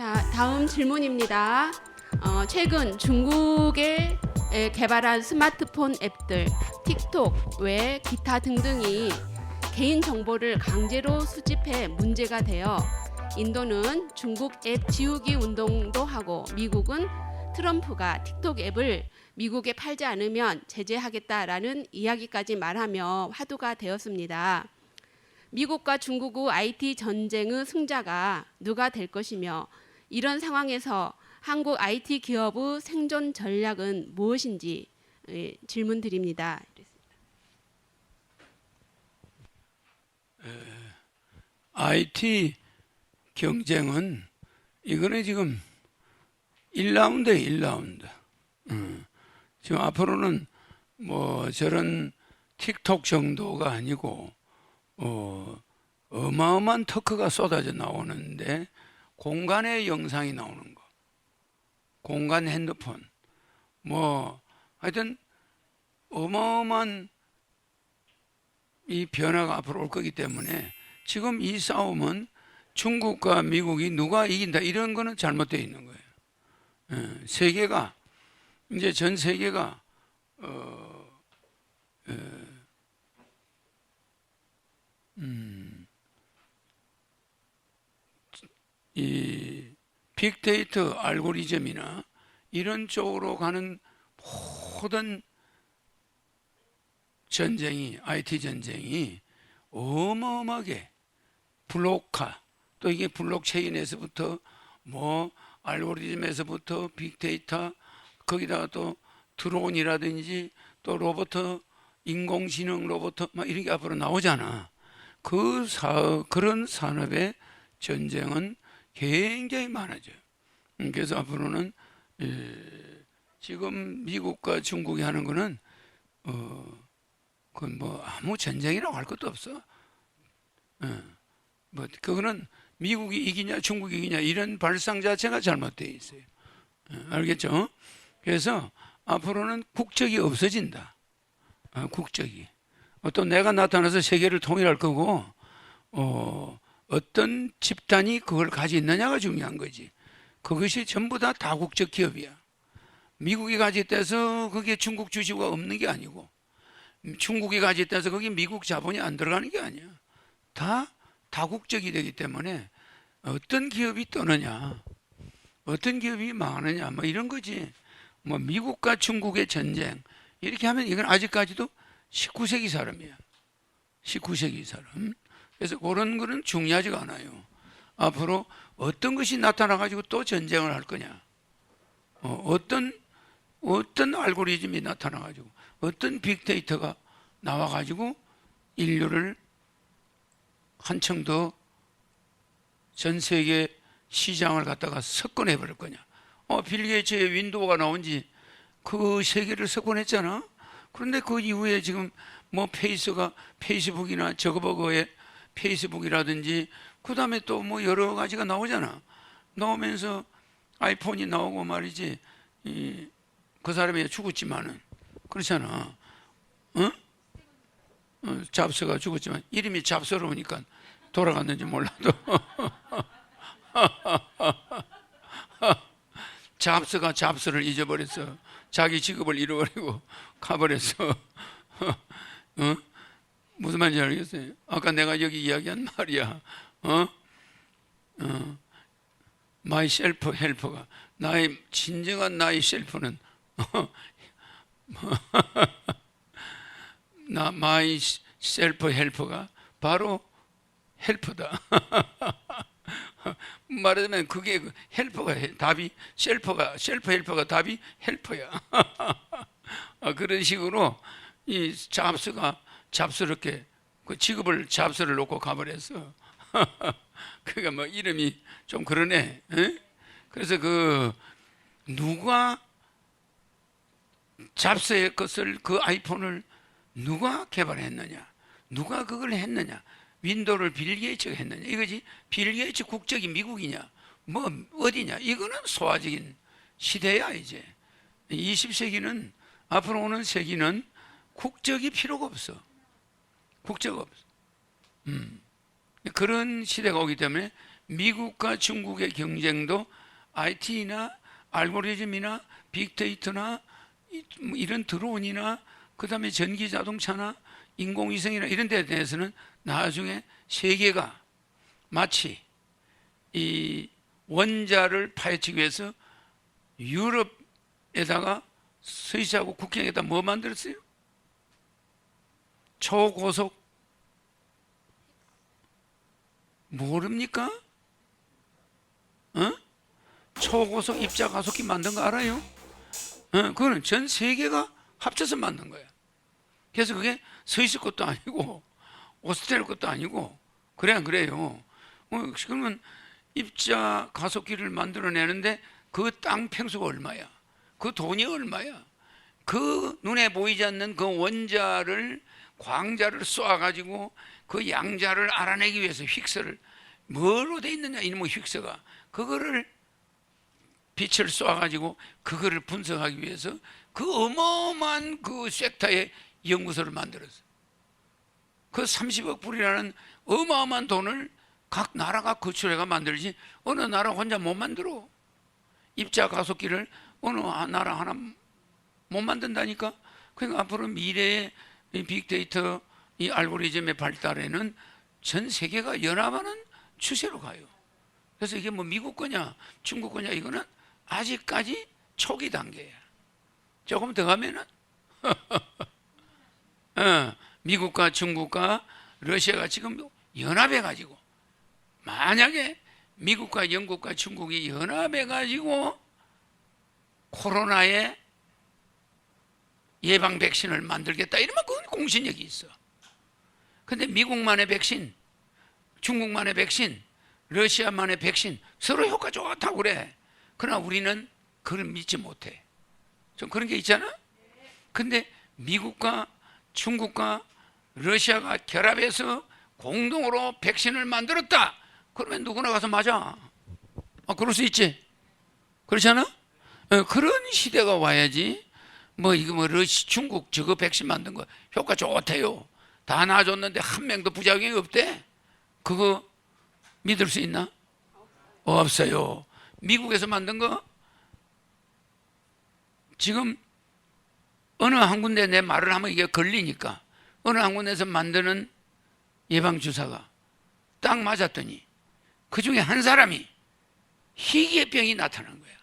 자, 다음 질문입니다. 최근 중국에 개발한 스마트폰 앱들, 틱톡 외 기타 등등이 개인 정보를 강제로 수집해 문제가 되어 인도는 중국 앱 지우기 운동도 하고 미국은 트럼프가 틱톡 앱을 미국에 팔지 않으면 제재하겠다라는 이야기까지 말하며 화두가 되었습니다. 미국과 중국의 IT 전쟁의 승자가 누가 될 것이며 이런 상황에서 한국 IT 기업의 생존 전략은 무엇인지 질문 드립니다. IT 경쟁은 이거는 지금 1라운드에 1라운드. 지금 앞으로는 뭐 저런 틱톡 정도가 아니고 어마어마한 터크가 쏟아져 나오는데 공간의 영상이 나오는 거, 공간 핸드폰, 뭐 하여튼 어마어마한 이 변화가 앞으로 올 거기 때문에 지금 이 싸움은 중국과 미국이 누가 이긴다 이런 거는 잘못되어 있는 거예요. 세계가 이제 전 세계가 이 빅데이터 알고리즘이나 이런 쪽으로 가는 모든 전쟁이 IT 전쟁이 어마어마하게 블록화 또 이게 블록체인에서부터 뭐 알고리즘에서부터 빅데이터 거기다가 또 드론이라든지 또 로봇 인공지능 로봇 막 이런 게 앞으로 나오잖아. 그런 산업의 전쟁은 굉장히 많아져요. 그래서 앞으로는 지금 미국과 중국이 하는 거는 그건 뭐 아무 전쟁이라고 할 것도 없어. 뭐 그거는 미국이 이기냐 중국이 이기냐 이런 발상 자체가 잘못되어 있어요. 알겠죠? 그래서 앞으로는 국적이 없어진다. 국적이. 또 내가 나타나서 세계를 통일할 거고 어떤 집단이 그걸 가지고 있느냐가 중요한 거지. 그것이 전부 다 다국적 기업이야. 미국이 가지고 그게 중국 주식이 없는 게 아니고 중국이 가지고 거기 미국 자본이 안 들어가는 게 아니야. 다 다국적이 되기 때문에 어떤 기업이 떠느냐, 어떤 기업이 망하느냐, 뭐 이런 거지. 뭐 미국과 중국의 전쟁 이렇게 하면 이건 아직까지도 19세기 사람이야. 19세기 사람. 그래서 그런 거는 중요하지가 않아요. 앞으로 어떤 것이 나타나 가지고 또 전쟁을 할 거냐, 어떤 알고리즘이 나타나 가지고 어떤 빅데이터가 나와 가지고 인류를 한층 더 전 세계 시장을 갖다가 석권해 버릴 거냐. 빌 게이츠의 윈도우가 나온 지 그 세계를 석권했잖아. 그런데 그 이후에 지금 뭐 페이스북이나 저거버거의 페이스북이라든지 그 다음에 또 뭐 여러 가지가 나오잖아. 나오면서 아이폰이 나오고 말이지. 그 사람이 죽었지만은 그렇잖아. 잡스가 죽었지만 이름이 잡스러우니까 돌아갔는지 몰라도 잡스가 잡스를 잊어버렸어. 자기 직업을 잃어버리고 가버렸어. 무슨 말인지 알겠어요? 아까 내가 여기 이야기한 말이야. 마이 셀프 헬퍼가 진정한 나의 셀프는 마이 셀프 헬퍼가 바로 헬퍼다. 말하자면 그게 헬퍼가 답이 셀프 헬퍼가 답이 헬퍼야. 그런 식으로 이 잡스가 잡스럽게 그 직업을 잡스를 놓고 가버렸어. 그러니까 뭐 이름이 좀 그러네. 그래서 누가 잡스의 것을 그 아이폰을 누가 개발했느냐, 누가 그걸 했느냐, 윈도우를 빌 게이츠가 했느냐 이거지. 빌 게이츠 국적이 미국이냐 뭐 어디냐 이거는 소화적인 시대야. 이제 20세기는 앞으로 오는 세기는 국적이 필요가 없어. 국적 없어. 그런 시대가 오기 때문에 미국과 중국의 경쟁도 IT나 알고리즘이나 빅데이터나 이런 드론이나 그다음에 전기 자동차나 인공위성이나 이런 데에 대해서는 나중에 세계가 마치 이 원자를 파헤치기 위해서 유럽에다가 스위스하고 국경에다 뭐 만들었어요? 초고속 모릅니까? 초고속 입자 가속기 만든 거 알아요? 그거는 전 세계가 합쳐서 만든 거야. 그래서 그게 스위스 것도 아니고 오스트리아 것도 아니고 그래 안 그래요? 그러면 입자 가속기를 만들어내는데 그 땅 평수가 얼마야? 그 돈이 얼마야? 그 눈에 보이지 않는 그 원자를 광자를 쏘아가지고 그 양자를 알아내기 위해서 힉스를 뭐로 돼 있느냐 이놈의 힉스가 그거를 빛을 쏘아가지고 그거를 분석하기 위해서 그 어마어마한 그 섹터의 연구소를 만들었어. 그 30억 불이라는 어마어마한 돈을 각 나라가 거출해가 만들지 어느 나라 혼자 못 만들어. 입자 가속기를 어느 나라 하나 못 만든다니까. 그러니까 앞으로 미래의 빅데이터 이 알고리즘의 발달에는 전 세계가 연합하는 추세로 가요. 그래서 이게 뭐 미국 거냐 중국 거냐 이거는 아직까지 초기 단계야. 조금 더 가면은 미국과 중국과 러시아가 지금 연합해 가지고 만약에 미국과 영국과 중국이 연합해 가지고 코로나의 예방 백신을 만들겠다 이러면 그건 공신력이 있어. 근데 미국만의 백신, 중국만의 백신, 러시아만의 백신 서로 효과 좋다고 그래. 그러나 우리는 그걸 믿지 못해. 좀 그런 게 있잖아. 근데 미국과 중국과 러시아가 결합해서 공동으로 백신을 만들었다. 그러면 누구나 가서 맞아. 그럴 수 있지. 그렇잖아. 그런 시대가 와야지. 뭐 이거 뭐 중국 저거 백신 만든 거 효과 좋대요. 다 놔줬는데 한 명도 부작용이 없대. 그거 믿을 수 있나? 없어요. 미국에서 만든 거 지금 어느 한 군데 내 말을 하면 이게 걸리니까 어느 한 군데서 만드는 예방주사가 딱 맞았더니 그 중에 한 사람이 희귀병이 나타난 거야.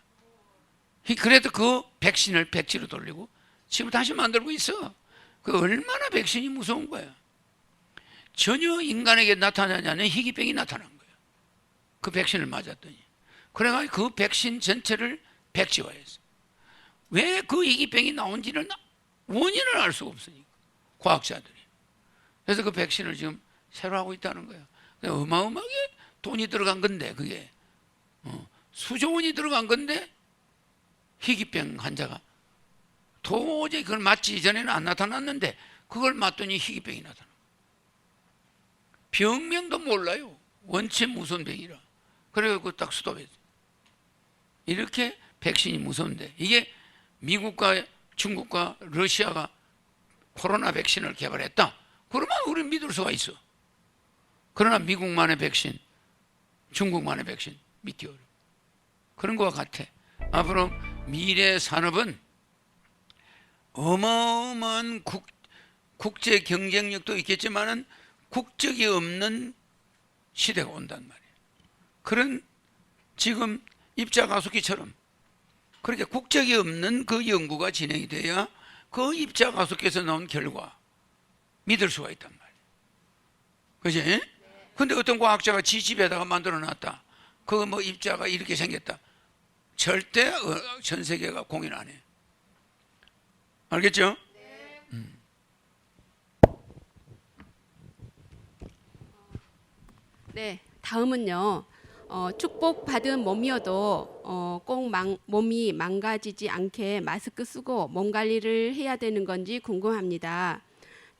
그래도 그 백신을 백지로 돌리고 지금 다시 만들고 있어. 그 얼마나 백신이 무서운 거야. 전혀 인간에게 나타나지 않는 희귀병이 나타난 거야. 그 백신을 맞았더니. 그래가지고 그 백신 전체를 백지화했어. 왜 그 희귀병이 나온지는 원인을 알 수가 없으니까. 과학자들이. 그래서 그 백신을 지금 새로 하고 있다는 거야. 어마어마하게 돈이 들어간 건데 그게 수조 원이 들어간 건데 희귀병 환자가 도저히 그걸 맞지 이전에는 안 나타났는데 그걸 맞더니 희귀병이 나타나. 병명도 몰라요. 원체 무서운 병이라. 그래갖고 딱 스톱했어요. 이렇게 백신이 무서운데 이게 미국과 중국과 러시아가 코로나 백신을 개발했다. 그러면 우리는 믿을 수가 있어. 그러나 미국만의 백신, 중국만의 백신 믿기 어려워. 그런 것과 같아. 앞으로 미래 산업은 어마어마한 국제 경쟁력도 있겠지만은 국적이 없는 시대가 온단 말이에요. 그런 지금 입자 가속기처럼 그렇게 국적이 없는 그 연구가 진행이 돼야 그 입자 가속기에서 나온 결과 믿을 수가 있단 말이에요. 그지? 근데 어떤 과학자가 지 집에다가 만들어 놨다. 그 뭐 입자가 이렇게 생겼다. 절대 전 세계가 공인 안 해. 알겠죠? 네, 다음은요. 축복받은 몸이어도 꼭 몸이 망가지지 않게 마스크 쓰고 몸 관리를 해야 되는 건지 궁금합니다.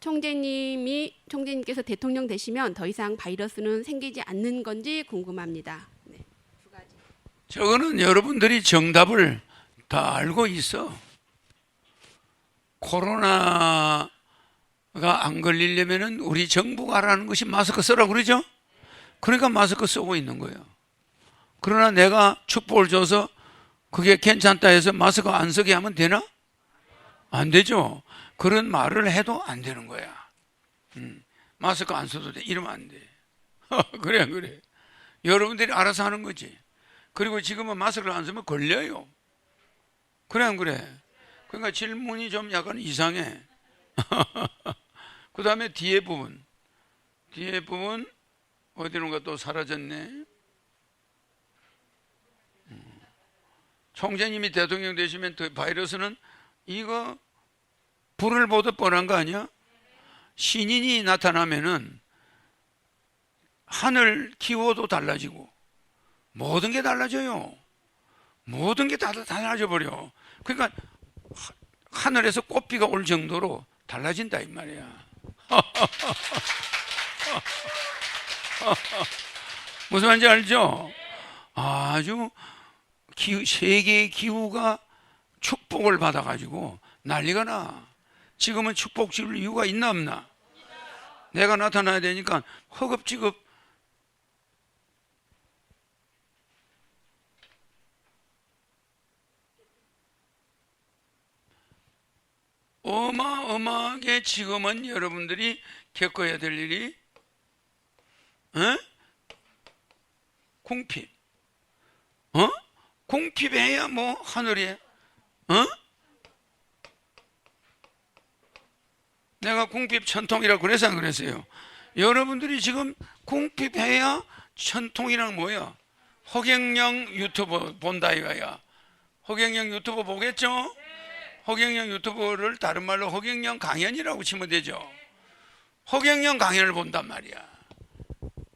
총재님께서 대통령 되시면 더 이상 바이러스는 생기지 않는 건지 궁금합니다. 네, 두 가지. 저거는 여러분들이 정답을 다 알고 있어. 코로나가 안 걸리려면은 우리 정부가 하라는 것이 마스크 쓰라고 그러죠? 그러니까 마스크 쓰고 있는 거예요. 그러나 내가 축복을 줘서 그게 괜찮다 해서 마스크 안 쓰게 하면 되나? 안 되죠. 그런 말을 해도 안 되는 거야. 마스크 안 써도 돼. 이러면 안 돼. 그래, 안 그래. 여러분들이 알아서 하는 거지. 그리고 지금은 마스크를 안 쓰면 걸려요. 그래, 안 그래. 그러니까 질문이 좀 약간 이상해. 그 다음에 뒤에 부분. 어디론가 또 사라졌네. 총재님이 대통령 되시면 바이러스는 이거 불을 보듯 뻔한 거 아니야? 신인이 나타나면은 하늘 기호도 달라지고 모든 게 달라져요. 모든 게 다 달라져 버려. 그러니까 하늘에서 꽃비가 올 정도로 달라진다 이 말이야. 무슨 말인지 알죠? 아주 세계의 기후가 축복을 받아가지고 난리가 나. 지금은 축복 줄 이유가 있나 없나? 내가 나타나야 되니까 허겁지겁 어마어마하게 지금은 여러분들이 겪어야 될 일이 궁핍. 궁핍해야 뭐 하늘에 내가 궁핍 천통이라고 그래서 안 그랬어요. 여러분들이 지금 궁핍해야 천통이란 뭐야? 허경영 유튜브 본다 이거야. 허경영 유튜브 보겠죠? 허경영 유튜브를 다른 말로 허경영 강연이라고 치면 되죠. 허경영 강연을 본단 말이야.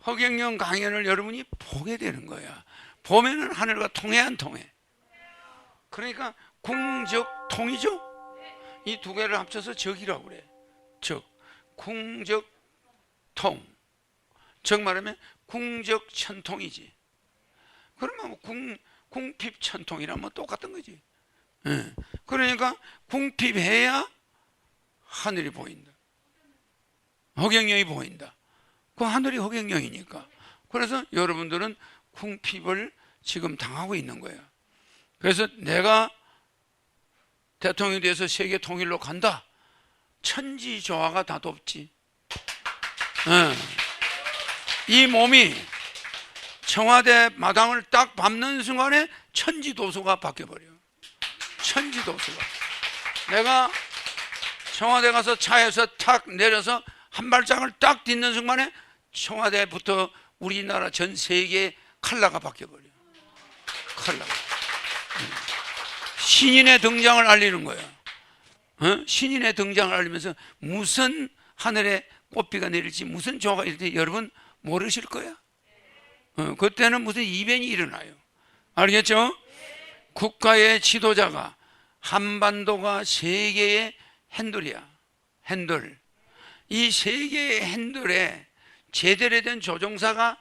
허경영 강연을 여러분이 보게 되는 거야. 보면은 하늘과 통해 안 통해? 그러니까 궁적통이죠. 이 두 개를 합쳐서 적이라고 그래. 적, 궁적통. 적 말하면 궁적천통이지. 그러면 뭐 궁핍천통이랑 뭐 똑같은 거지. 그러니까 궁핍해야 하늘이 보인다. 허경영이 보인다. 그 하늘이 허경영이니까. 그래서 여러분들은 궁핍을 지금 당하고 있는 거예요. 그래서 내가 대통령이 돼서 세계 통일로 간다. 천지조화가 다 돕지. 이 몸이 청와대 마당을 딱 밟는 순간에 천지도수가 바뀌어버려. 천지도수가. 내가 청와대 가서 차에서 탁 내려서 한 발짝을 딱 딛는 순간에 청와대부터 우리나라 전 세계 컬러가 바뀌어버려. 컬러가. 신인의 등장을 알리는 거야. 신인의 등장을 알리면서 무슨 하늘에 꽃비가 내릴지 무슨 조화가 일지 여러분 모르실 거야. 그때는 무슨 이변이 일어나요. 알겠죠? 국가의 지도자가 한반도가 세계의 핸들이야. 핸들. 이 세계의 핸들에 제대로 된 조종사가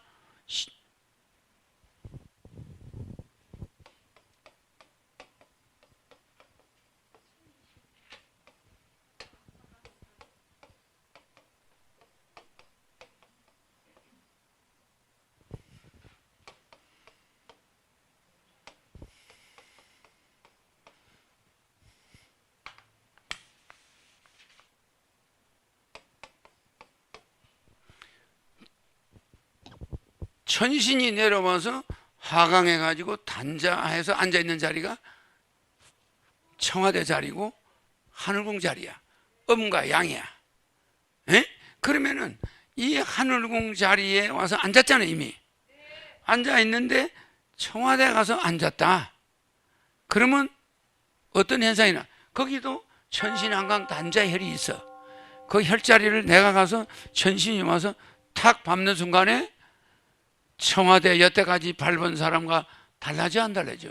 천신이 내려와서 하강해가지고 단자해서 앉아있는 자리가 청와대 자리고 하늘궁 자리야. 음과 양이야. 그러면은 이 하늘궁 자리에 와서 앉았잖아요. 이미 앉아있는데 청와대 가서 앉았다. 그러면 어떤 현상이 나? 거기도 천신한강 단자혈이 있어. 그 혈자리를 내가 가서 천신이 와서 탁 밟는 순간에 청와대 여태까지 밟은 사람과 달라져 안 달라져?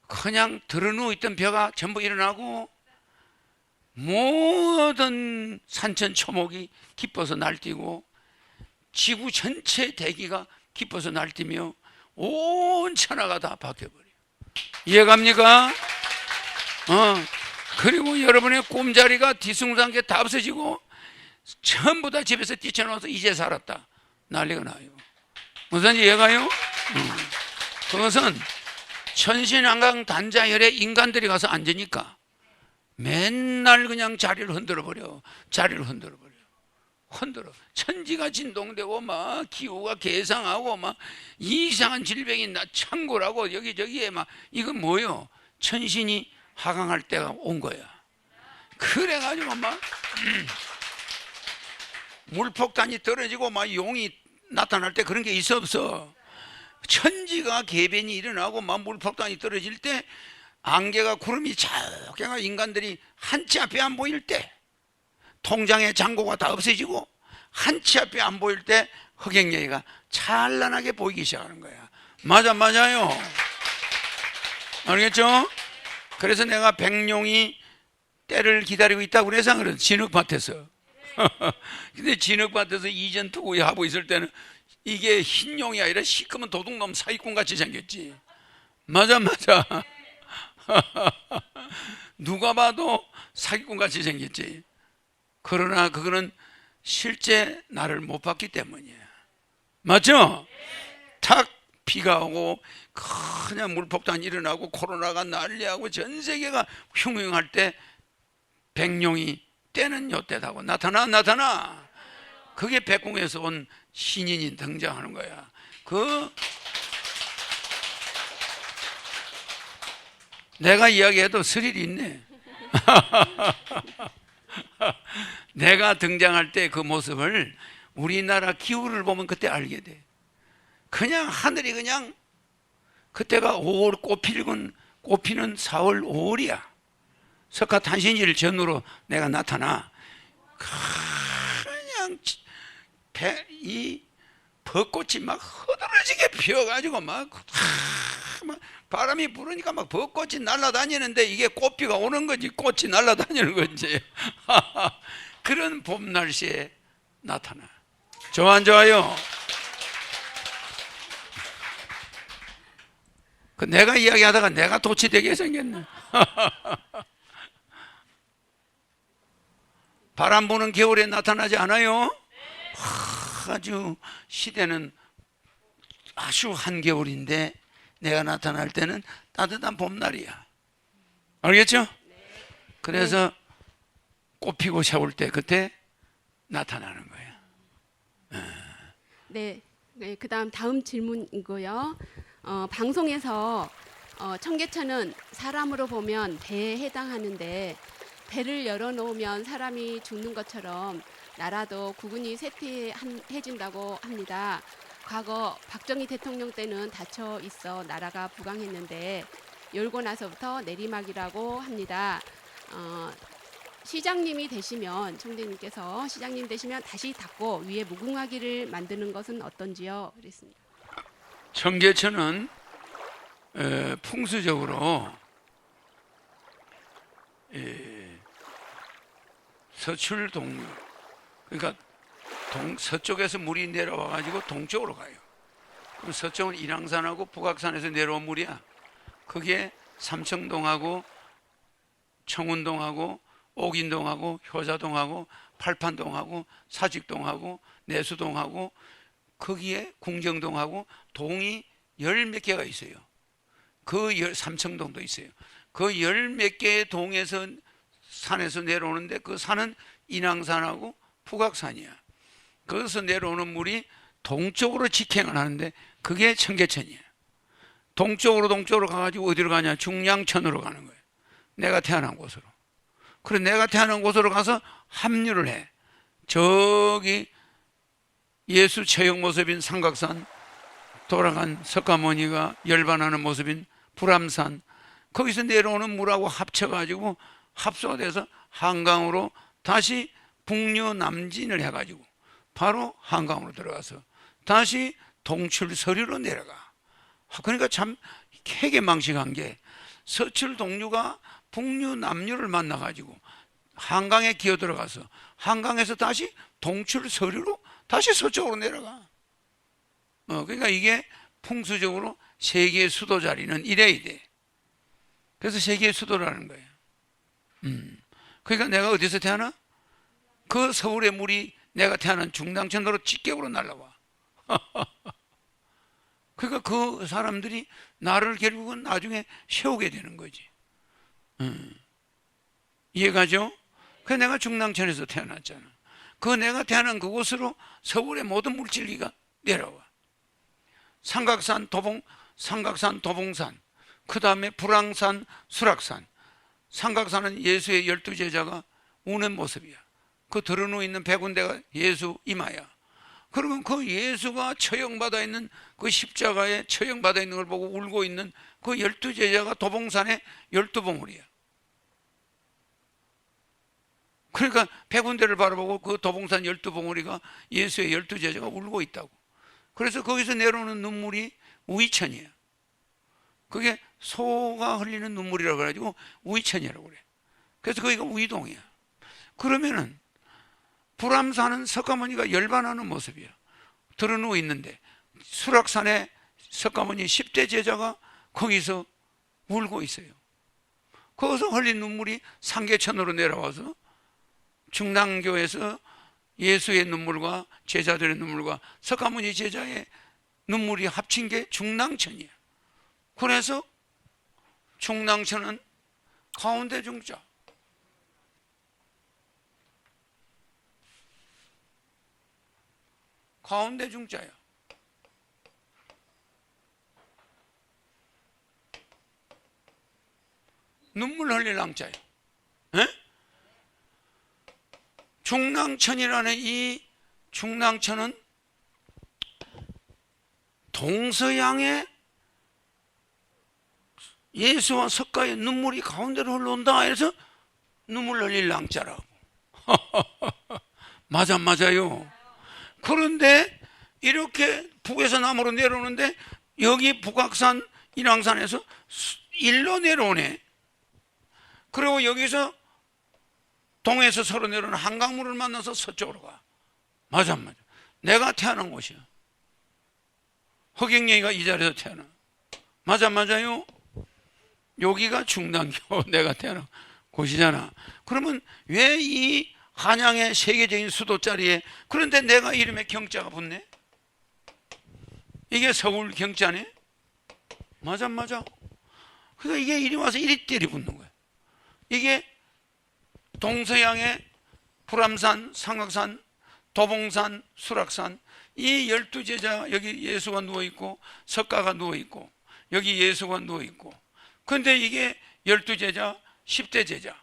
그냥 드러누워 있던 벼가 전부 일어나고 모든 산천초목이 기뻐서 날뛰고 지구 전체 대기가 기뻐서 날뛰며 온 천하가 다 바뀌어버려. 이해갑니까? 그리고 여러분의 꿈자리가 뒤숭숭하게 다 없어지고 전부 다 집에서 뛰쳐나와서 이제 살았다. 난리가 나요. 무슨 이해가요? 그것은 천신한강 단자혈에 인간들이 가서 앉으니까 맨날 그냥 자리를 흔들어 버려. 흔들어. 천지가 진동되고 막 기후가 개상하고 막 이상한 질병이 창궐하고 여기저기에 막 이건 뭐요? 천신이 하강할 때가 온 거야. 그래가지고 막 물폭탄이 떨어지고 막 용이 나타날 때 그런 게 있어 없어? 천지가 개변이 일어나고 막 물폭탄이 떨어질 때 안개가 구름이 작게가 인간들이 한치 앞에 안 보일 때 통장의 잔고가 다 없어지고 한치 앞에 안 보일 때 흑행여의가 찬란하게 보이기 시작하는 거야. 맞아요. 알겠죠? 그래서 내가 백룡이 때를 기다리고 있다고 그래서 그런 진흙밭에서 근데 진흙밭에서 이전투구에 하고 있을 때는 이게 흰용이 아니라 시커먼 도둑놈 사기꾼같이 생겼지. 맞아 누가 봐도 사기꾼같이 생겼지. 그러나 그거는 실제 나를 못 봤기 때문이야. 맞죠? 탁 비가 오고 그냥 물폭탄 일어나고 코로나가 난리하고 전 세계가 흉흉할 때 백룡이 때는 요때다고 나타나. 그게 백궁에서 온 신인이 등장하는 거야. 내가 이야기해도 스릴이 있네. 내가 등장할 때 그 모습을 우리나라 기후를 보면 그때 알게 돼. 그냥 하늘이 그냥 그때가 5월 꽃피는 4월 5월이야. 석가탄신일 전후로 내가 나타나. 그냥 이 벚꽃이 막 흐드러지게 피어가지고 막 바람이 부르니까 막 벚꽃이 날아다니는데 이게 꽃비가 오는 거지, 꽃이 날아다니는 거지. 그런 봄 날씨에 나타나. 좋아 안 좋아요? 내가 이야기하다가 내가 도치되게 생겼네. 바람 부는 겨울에 나타나지 않아요? 아주 시대는 아주 한겨울인데 내가 나타날 때는 따뜻한 봄날이야. 알겠죠? 그래서 꽃 피고 샤올 때 그때 나타나는 거야. 네, 그다음 다음 질문이고요. 방송에서 청계천은 사람으로 보면 배에 해당하는데 배를 열어놓으면 사람이 죽는 것처럼 나라도 국운이 쇠퇴해진다고 합니다. 과거 박정희 대통령 때는 닫혀 있어 나라가 부강했는데 열고 나서부터 내리막이라고 합니다. 시장님이 되시면 총재님께서 시장님 되시면 다시 닫고 위에 무궁화기를 만드는 것은 어떤지요? 그랬습니다. 청계천은 풍수적으로 서출 동류, 그러니까 서쪽에서 물이 내려와 가지고 동쪽으로 가요. 그럼 서쪽은 인왕산하고 북악산에서 내려온 물이야. 그게 삼청동하고 청운동하고 옥인동하고 효자동하고 팔판동하고 사직동하고 내수동하고 거기에 궁정동하고 동이 열 몇 개가 있어요. 삼청동도 있어요. 그 열 몇 개의 동에서 산에서 내려오는데 그 산은 인왕산하고 북악산이야. 거기서 내려오는 물이 동쪽으로 직행을 하는데 그게 청계천이야. 동쪽으로 가가지고 어디로 가냐? 중량천으로 가는 거예요. 내가 태어난 곳으로. 그래 내가 태어난 곳으로 가서 합류를 해. 저기 예수 처형 모습인 삼각산, 돌아간 석가모니가 열반하는 모습인 불암산, 거기서 내려오는 물하고 합쳐가지고 합수가 돼서 한강으로 다시 북류 남진을 해가지고 바로 한강으로 들어가서 다시 동출 서류로 내려가. 그러니까 참 해계망식한 게 서출 동류가 북류 남류를 만나가지고 한강에 기어 들어가서 한강에서 다시 동출 서류로 다시 서쪽으로 내려가. 그러니까 이게 풍수적으로 세계의 수도 자리는 이래야 돼. 그래서 세계의 수도라는 거예요. 그러니까 내가 어디서 태어나? 그 서울의 물이 내가 태어난 중랑천도로 직격으로 날라와. 그러니까 그 사람들이 나를 결국은 나중에 세우게 되는 거지. 이해가죠? 그 내가 중랑천에서 태어났잖아. 그 내가 태어난 그곳으로 서울의 모든 물질기가 내려와. 삼각산, 도봉산, 그 다음에 불황산, 수락산. 삼각산은 예수의 12제자가 우는 모습이야. 그 드러누워 있는 100군데가 예수 이마야. 그러면 그 예수가 처형받아 있는 그 십자가에 처형받아 있는 걸 보고 울고 있는 그 12제자가 도봉산의 12봉우리야. 그러니까 100군데를 바라보고 그 도봉산 12봉우리가 예수의 12제자가 울고 있다고. 그래서 거기서 내려오는 눈물이 우이천이야. 그게 소가 흘리는 눈물이라고 해가지고 우이천이라고 그래. 그래서 거기가 우이동이야. 그러면은 불암산은 석가모니가 열반하는 모습이야. 드러누워 있는데 수락산에 석가모니 10대 제자가 거기서 울고 있어요. 거기서 흘린 눈물이 상계천으로 내려와서 중랑교에서 예수의 눈물과 제자들의 눈물과 석가모니 제자의 눈물이 합친 게 중랑천이야. 그래서 중랑천은 가운데 중자, 가운데 중자야. 눈물 흘릴 랑자야. 에? 중랑천이라는 이 중랑천은 동서양의 예수와 석가의 눈물이 가운데로 흘러온다 해서 눈물 흘릴 랑자라고. 맞아요. 그런데 이렇게 북에서 남으로 내려오는데 여기 북악산 인왕산에서 일로 내려오네. 그리고 여기서 동에서 서로 내려오는 한강물을 만나서 서쪽으로 가. 맞아. 내가 태어난 곳이야. 허경영이가 이 자리에서 태어나. 맞아요. 여기가 중랑교 내가 태어난 곳이잖아. 그러면 왜 이 한양의 세계적인 수도 자리에 그런데 내가 이름에 경자가 붙네? 이게 서울 경자네? 맞아. 그러니까 이게 이리 와서 이리 때리 붙는 거야. 이게 동서양의 불암산, 상각산, 도봉산, 수락산 이 12제자 여기 예수가 누워있고 석가가 누워있고 여기 예수가 누워있고 근데 이게 12제자, 10대 제자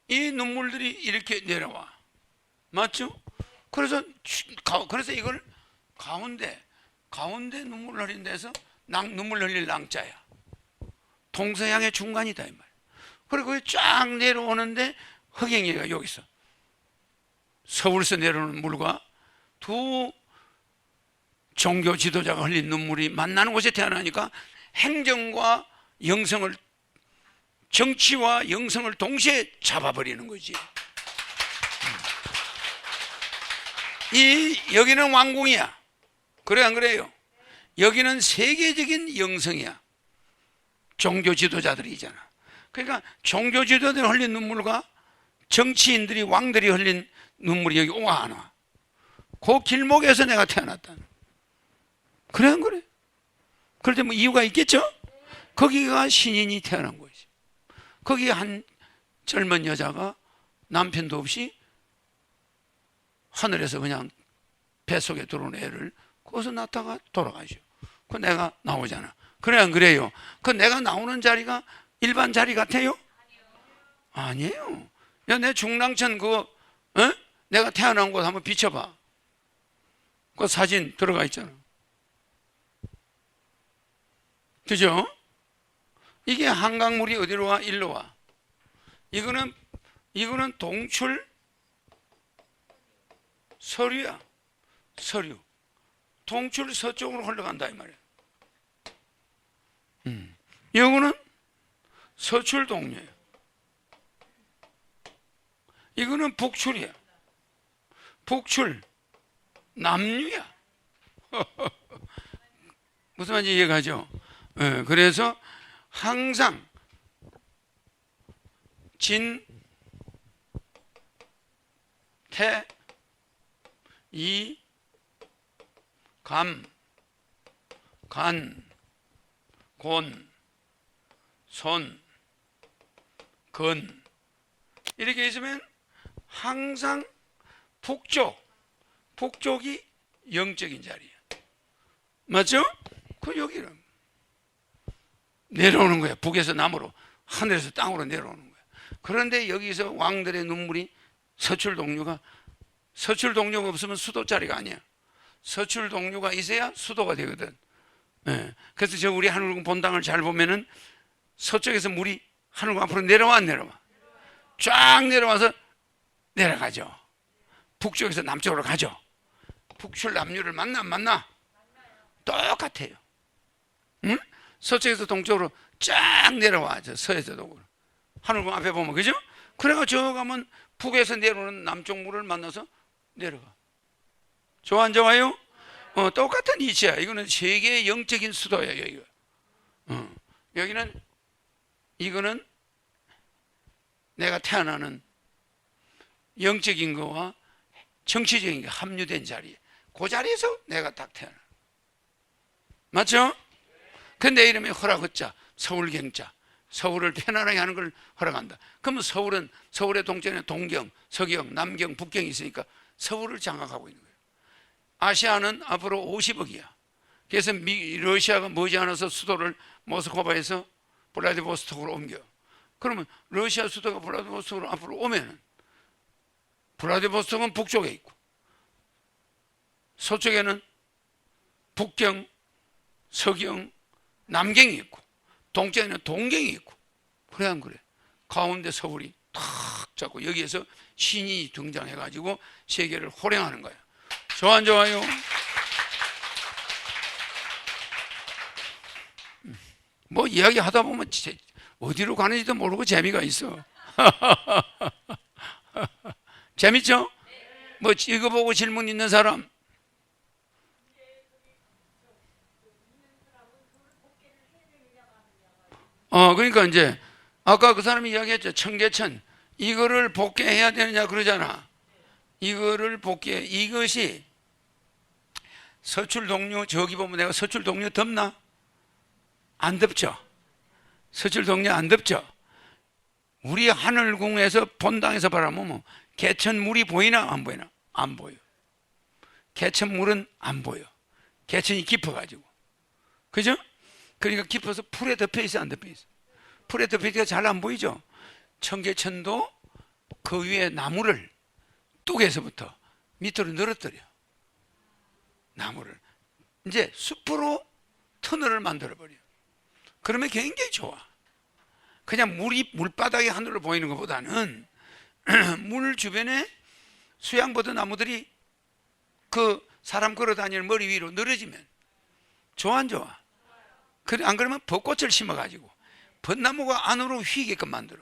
이 눈물들이 이렇게 내려와. 맞죠? 그래서 이걸 가운데 눈물 흘린 데서 눈물 흘릴 랑자야. 동서양의 중간이다 이 말. 그리고 쫙 내려오는데 허경이가 여기서 서울서 내려오는 물과 두 종교 지도자가 흘린 눈물이 만나는 곳에 태어나니까 행정과 영성을 정치와 영성을 동시에 잡아버리는 거지. 여기는 왕궁이야. 그래 안 그래요? 여기는 세계적인 영성이야. 종교 지도자들이잖아. 그러니까 종교 지도자들이 흘린 눈물과 정치인들이 왕들이 흘린 눈물이 여기 와 안 와. 그 길목에서 내가 태어났다. 그래 안 그래? 그럴 때 뭐 이유가 있겠죠? 거기가 신인이 태어난 거지. 거기 한 젊은 여자가 남편도 없이 하늘에서 그냥 뱃속에 들어온 애를 거기서 낳다가 돌아가죠. 그 내가 나오잖아. 그래 안 그래요? 그 내가 나오는 자리가 일반 자리 같아요? 아니에요. 야, 내 중랑천 내가 태어난 곳 한번 비춰봐. 그 사진 들어가 있잖아. 그죠? 이게 한강물이 어디로 와? 일로 와. 이거는 동출 서류야. 서류. 동출 서쪽으로 흘러간다 이 말이야. 이거는 서출 동료야. 이거는 북출이야. 북출 남류야. 무슨 말인지 이해가죠? 그래서 항상 진, 태, 이 감, 간, 곤, 손, 근 이렇게 있으면 항상 북쪽이 영적인 자리야. 맞죠? 그 여기는 내려오는 거야. 북에서 남으로, 하늘에서 땅으로 내려오는 거야. 그런데 여기서 왕들의 눈물이 서출 동류가 없으면 수도 자리가 아니야. 서출 동류가 있어야 수도가 되거든. 예. 그래서 저 우리 하늘궁 본당을 잘 보면은 서쪽에서 물이 하늘궁 앞으로 내려와 안 내려와? 쫙 내려와서 내려가죠. 북쪽에서 남쪽으로 가죠. 북출 남류를 만나 안 만나? 똑같아요. 응? 서쪽에서 동쪽으로 쫙 내려와. 저 서에서 동으로. 하늘궁 앞에 보면, 그죠? 그래가 저 가면 북에서 내려오는 남쪽 물을 만나서 내려가. 좋아 안 좋아요? 똑같은 이치야. 이거는 세계의 영적인 수도야, 여기가. 여기는, 이거는 내가 태어나는 영적인 거와 정치적인 게 합류된 자리에, 그 자리에서 내가 딱 태어나. 맞죠? 근데 이름이 허락허자, 서울경자, 서울을 편안하게 하는 걸 허락한다. 그러면 서울의 동쪽에는 동경, 서경, 남경, 북경이 있으니까 서울을 장악하고 있는 거예요. 아시아는 앞으로 50억이야. 그래서 러시아가 머지않아서 수도를 모스크바에서 블라디보스톡으로 옮겨. 그러면 러시아 수도가 블라디보스톡으로 앞으로 오면은 블라디보스톡은 북쪽에 있고 서쪽에는 북경, 서경, 남경이 있고 동쪽에는 동경이 있고. 그래 안 그래? 가운데 서울이 탁 잡고 여기에서 신이 등장해가지고 세계를 호령하는 거야. 좋아 안 좋아요? 뭐 이야기 하다 보면 어디로 가는지도 모르고 재미가 있어. 재밌죠? 뭐 이거 보고 질문 있는 사람? 그러니까 이제 아까 그 사람이 이야기했죠. 청계천 이거를 복귀해야 되느냐 그러잖아. 이거를 복귀해. 이것이 서출 동류, 저기 보면 내가 서출 동류 덥나? 안 덥죠? 서출 동류 안 덥죠? 우리 하늘궁에서 본당에서 바라보면 개천물이 보이나 안 보이나? 안 보여. 개천물은 안 보여. 개천이 깊어가지고. 그죠? 그러니까 깊어서 풀에 덮여 있어 안 덮여 있어? 풀에 덮여 있으니까 잘 안 보이죠? 청계천도 그 위에 나무를 뚝에서부터 밑으로 늘어뜨려. 나무를. 이제 숲으로 터널을 만들어버려. 그러면 굉장히 좋아. 그냥 물바닥이 하늘로 보이는 것보다는 물 주변에 수양보드 나무들이 그 사람 걸어 다니는 머리 위로 늘어지면 좋아 안 좋아? 안 그러면 벚꽃을 심어가지고 벚나무가 안으로 휘게끔 만들어.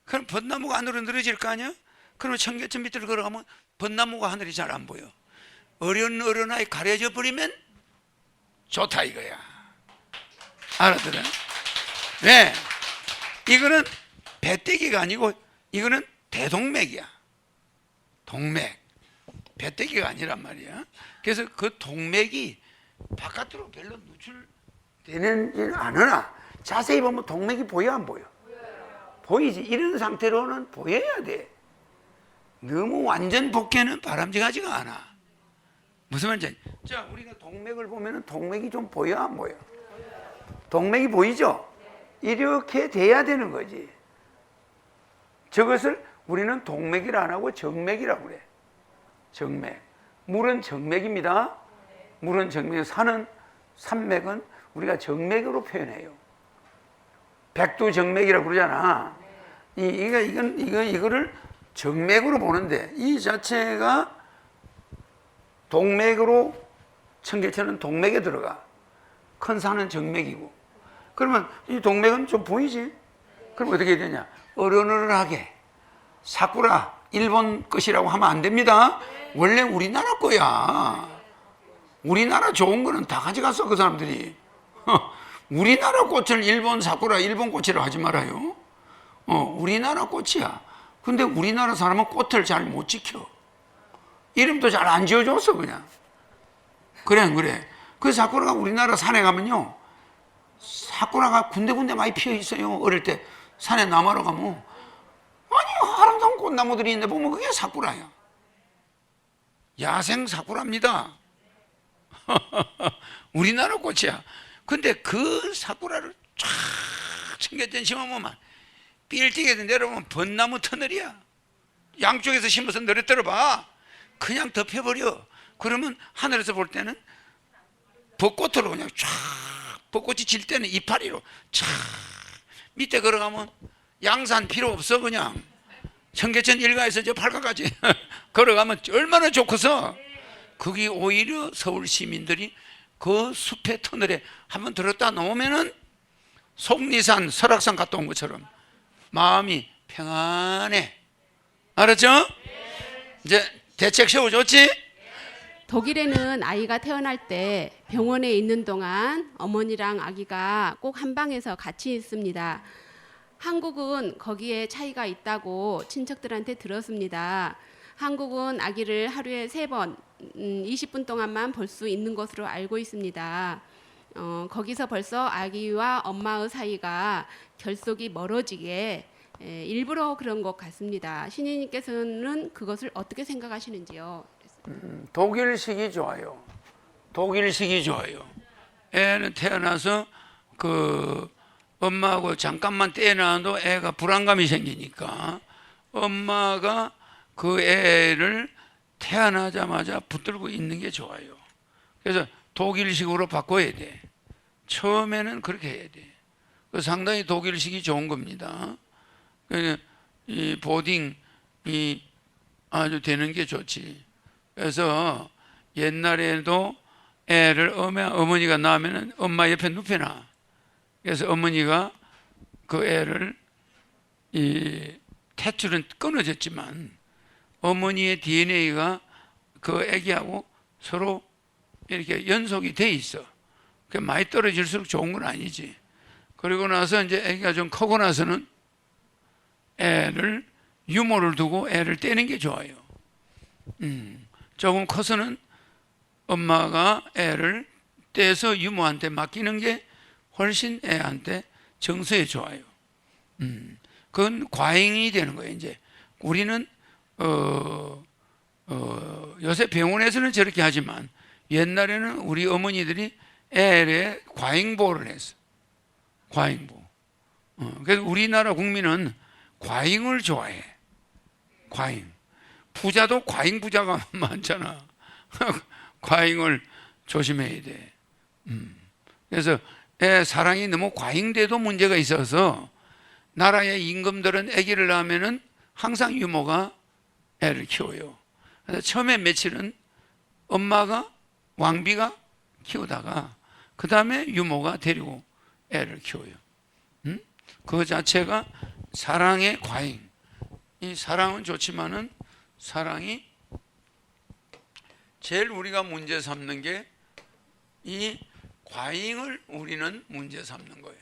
그럼 벚나무가 안으로 늘어질 거 아니야? 그러면 청계천 밑으로 걸어가면 벚나무가 하늘이 잘 안 보여. 어련어련하게 가려져 버리면 좋다 이거야. 알아들어? 왜? 이거는 배때기가 아니고 이거는 대동맥이야. 동맥. 배때기가 아니란 말이야. 그래서 그 동맥이 바깥으로 별로 노출되는 않으나 자세히 보면 동맥이 보여 안 보여? 보이지. 이런 상태로는 보여야 돼. 너무 완전 복귀는 바람직하지가 않아. 무슨 말인지. 자, 우리가 동맥을 보면 동맥이 좀 보여 안 보여? 동맥이 보이죠? 이렇게 돼야 되는 거지. 저것을 우리는 동맥이라 안 하고 정맥이라고 그래. 정맥. 물은 정맥입니다. 물은 정맥. 산맥은 우리가 정맥으로 표현해요. 백두정맥이라고 그러잖아. 이거를 정맥으로 보는데 이 자체가 동맥으로 청계천은 동맥에 들어가. 큰 산은 정맥이고. 그러면 이 동맥은 좀 보이지? 그럼 어떻게 해야 되냐? 어른어른하게 사쿠라 일본 것이라고 하면 안 됩니다. 원래 우리나라 거야. 우리나라 좋은 거는 다 가져갔어 그 사람들이. 우리나라 꽃을 일본 사쿠라 일본 꽃이라고 하지 말아요. 우리나라 꽃이야. 근데 우리나라 사람은 꽃을 잘 못 지켜. 이름도 잘 안 지어줬어 그냥. 그래. 그 사쿠라가 우리나라 산에 가면요, 사쿠라가 군데군데 많이 피어 있어요. 어릴 때 산에 나무로 가면 아니 아름다운 꽃나무들이 있는데 보면 그게 사쿠라야. 야생 사쿠라입니다. 우리나라 꽃이야. 근데 그 사쿠라를 쫙 청계천 심으면 빌딩에서 내려오면 벚나무 터널이야. 양쪽에서 심어서 내려떨어 봐. 그냥 덮여버려. 그러면 하늘에서 볼 때는 벚꽃으로 그냥 쫙, 벚꽃이 질 때는 이파리로 쫙, 밑에 걸어가면 양산 필요 없어. 그냥 청계천 일가에서 저 팔가까지 걸어가면 얼마나 좋겠어. 거기 오히려 서울 시민들이 그 숲의 터널에 한번 들었다 놓으면은 속리산, 설악산 갔다 온 것처럼 마음이 평안해. 알았죠? 이제 대책 세워줬지? 독일에는 아이가 태어날 때 병원에 있는 동안 어머니랑 아기가 꼭 한 방에서 같이 있습니다. 한국은 거기에 차이가 있다고 친척들한테 들었습니다. 한국은 아기를 하루에 3번, 20분 동안만 볼 수 있는 것으로 알고 있습니다. 거기서 벌써 아기와 엄마의 사이가 결속이 멀어지게 일부러 그런 것 같습니다. 신인님께서는 그것을 어떻게 생각하시는지요? 독일식이 좋아요. 독일식이 좋아요. 애는 태어나서 그 엄마하고 잠깐만 떼어놔도 애가 불안감이 생기니까 엄마가 그 애를 태어나자마자 붙들고 있는 게 좋아요. 그래서 독일식으로 바꿔야 돼. 처음에는 그렇게 해야 돼. 상당히 독일식이 좋은 겁니다. 이 보딩이 아주 되는 게 좋지. 그래서 옛날에도 애를 어머니가 낳으면 엄마 옆에 눕혀놔. 그래서 어머니가 그 애를 이 탯줄은 끊어졌지만 어머니의 DNA가 그 애기하고 서로 이렇게 연속이 돼 있어. 그 많이 떨어질수록 좋은 건 아니지. 그리고 나서 이제 애기가 좀 크고 나서는 애를 유모를 두고 애를 떼는 게 좋아요. 조금 커서는 엄마가 애를 떼서 유모한테 맡기는 게 훨씬 애한테 정서에 좋아요. 그건 과잉이 되는 거예요. 이제 우리는 요새 병원에서는 저렇게 하지만 옛날에는 우리 어머니들이 애에 과잉보호를 했어. 과잉보호. 그래서 우리나라 국민은 과잉을 좋아해. 과잉. 부자도 과잉 부자가 많잖아. 과잉을 조심해야 돼. 그래서 애 사랑이 너무 과잉돼도 문제가 있어서 나라의 임금들은 아기를 낳으면은 항상 유모가 애를 키워요. 그래서 처음에 며칠은 엄마가 왕비가 키우다가 그 다음에 유모가 데리고 애를 키워요. 그 자체가 사랑의 과잉. 이 사랑은 좋지만은 사랑이 제일 우리가 문제 삼는 게 이 과잉을 우리는 문제 삼는 거예요.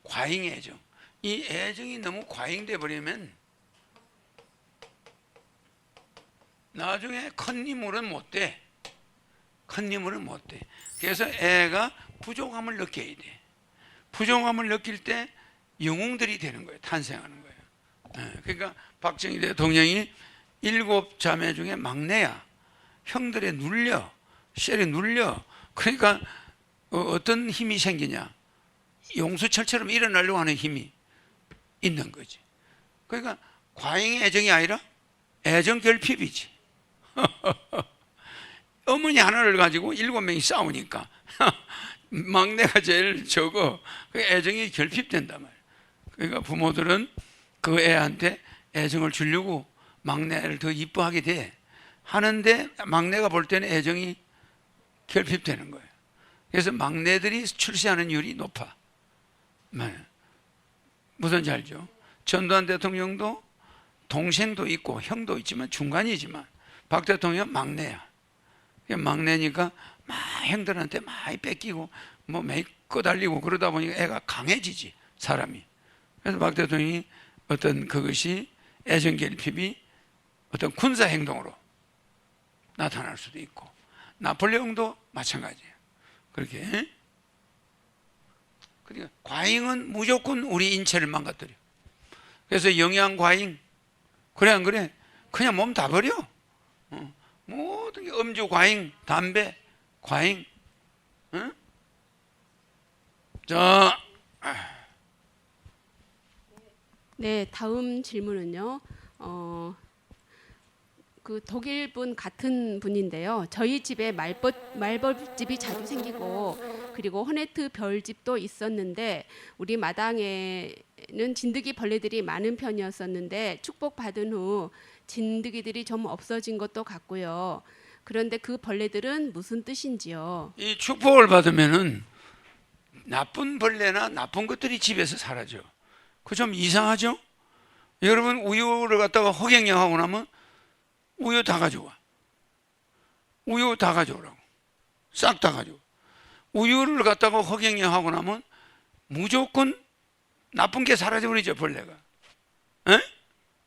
과잉 애정. 이 애정이 너무 과잉돼 버리면 나중에 큰 인물은 못 돼. 큰 인물은 못 돼. 그래서 애가 부족함을 느껴야 돼. 부족함을 느낄 때 영웅들이 되는 거예요. 탄생하는 거예요. 그러니까 박정희 대통령이 7자매 중에 막내야. 형들에 눌려, 쉘에 눌려. 그러니까 어떤 힘이 생기냐? 용수철처럼 일어나려고 하는 힘이 있는 거지. 그러니까 과잉 애정이 아니라 애정 결핍이지. 어머니 하나를 가지고 7명이 싸우니까 막내가 제일 적어. 그 애정이 결핍된단 말이야. 그러니까 부모들은 그 애한테 애정을 주려고 막내를 더 이뻐하게 돼. 하는데 막내가 볼 때는 애정이 결핍되는 거예요. 그래서 막내들이 출세하는 율이 높아. 무슨지 알죠? 전두환 대통령도 동생도 있고 형도 있지만 중간이지만 박 대통령은 막내야. 막내니까 막 형들한테 많이 뺏기고 뭐 매일 꺼달리고 그러다 보니까 애가 강해지지 사람이. 그래서 박 대통령이 어떤 그것이 애정 결핍이 어떤 군사 행동으로 나타날 수도 있고, 나폴레옹도 마찬가지예요. 그렇게. 그러니까 과잉은 무조건 우리 인체를 망가뜨려. 그래서 영양 과잉, 그래 안 그래? 그냥 몸 다 버려. 모든 게 음주 과잉, 담배 과잉. 응? 자, 네, 다음 질문은요. 그 독일 분 같은 분인데요. 저희 집에 말벌집이 자주 생기고 그리고 호네트 별집도 있었는데 우리 마당에는 진드기 벌레들이 많은 편이었었는데 축복받은 후 진드기들이 좀 없어진 것도 같고요. 그런데 그 벌레들은 무슨 뜻인지요? 이 축복을 받으면은 나쁜 벌레나 나쁜 것들이 집에서 사라져. 그 좀 이상하죠? 여러분 우유를 갖다가 허갱영하고 나면 우유 다 가져와. 우유 다 가져오라고. 싹 다 가져와. 우유를 갖다가 허갱영하고 나면 무조건 나쁜 게 사라져버리죠, 벌레가. 에?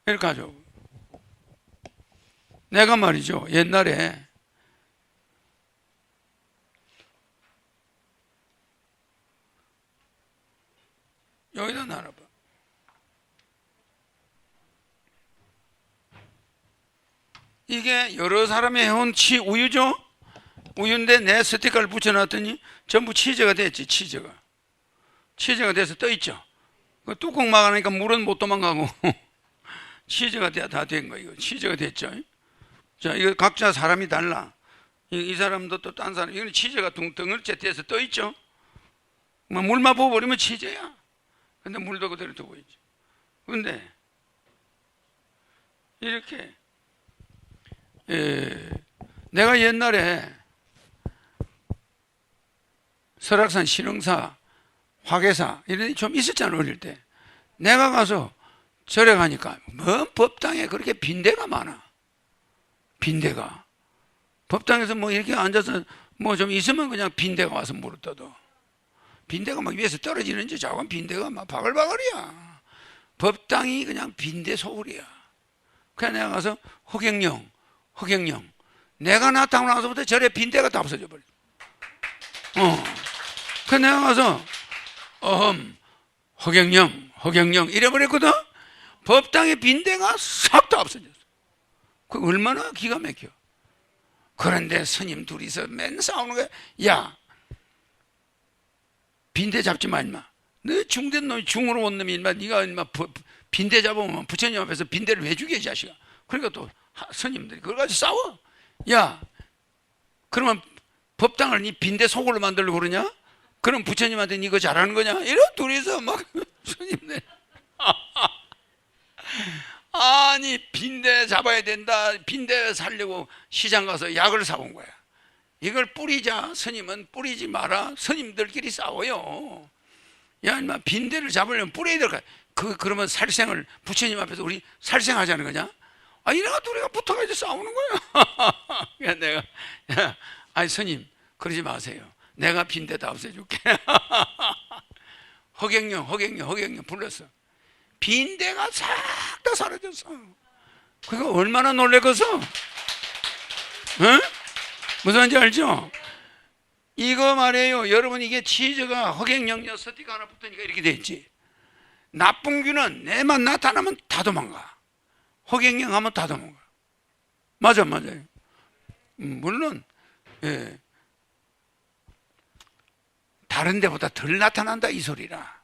이렇게 가져오고. 내가 말이죠, 옛날에 여기다 놔봐. 이게 여러 사람이 해온 우유죠? 우유인데 내 스티커를 붙여놨더니 전부 치즈가 됐지, 치즈가. 치즈가 돼서 떠있죠? 그 뚜껑 막아놓으니까 물은 못 도망가고 치즈가 다 된 거예요. 치즈가 됐죠? 자, 이거 각자 사람이 달라. 이 사람도 또 딴 사람, 이거는 치즈가 덩어리째 돼서 떠있죠? 물만 부어버리면 치즈야. 근데 물도 그대로 두고 있죠. 근데 이렇게 내가 옛날에 설악산 신흥사, 화계사 이런 데 좀 있었잖아, 어릴 때. 내가 가서 절에 가니까 뭐 법당에 그렇게 빈대가 많아. 빈대가. 법당에서 뭐 이렇게 앉아서 뭐 좀 있으면 그냥 빈대가 와서 물을 떠도. 빈대가 막 위에서 떨어지는지 작은 빈대가 막 바글바글이야. 법당이 그냥 빈대 소굴이야. 그래서 내가 가서 허경영. 내가 나타나고 나서부터 절에 빈대가 다 없어져 버려. 그래서 내가 가서 허경영 이래버렸거든. 법당의 빈대가 싹 다 없어졌어. 그 얼마나 기가 막혀. 그런데 스님 둘이서 맨 싸우는 거야. 야, 빈대 잡지 마, 임마. 너 중된 놈이 중으로 온 놈이 임마. 네가 임마 빈대 잡으면 부처님 앞에서 빈대를 왜 죽여, 이 자식아. 그러니까 또 스님들이 그걸 가지고 싸워. 야, 그러면 법당을 네 빈대 속으로 만들려고 그러냐? 그럼 부처님한테 네 이거 잘하는 거냐? 이런 둘이서 막 스님들 아니 빈대 잡아야 된다. 빈대 살려고 시장 가서 약을 사온 거야. 이걸 뿌리자. 스님은 뿌리지 마라. 스님들끼리 싸워요. 야, 인마 빈대를 잡으려면 뿌려야 될 거야. 그러면 살생을 부처님 앞에서 우리 살생하자는 거냐? 아, 이래가 둘이가 붙어가지고 싸우는 거야. 그래서 내가 아니 스님 그러지 마세요. 내가 빈대 다 없애줄게. 허경영 불렀어. 빈대가 싹 다 사라졌어. 그거 얼마나 놀래겠어? 응? 무슨 말인지 알죠? 이거 말이에요. 여러분 이게 치즈가 허경영역 스티커 하나 붙으니까 이렇게 됐지. 나쁜 귀는 내만 나타나면 다 도망가. 허경영 하면 다 도망가. 맞아요. 물론 다른 데보다 덜 나타난다 이 소리라.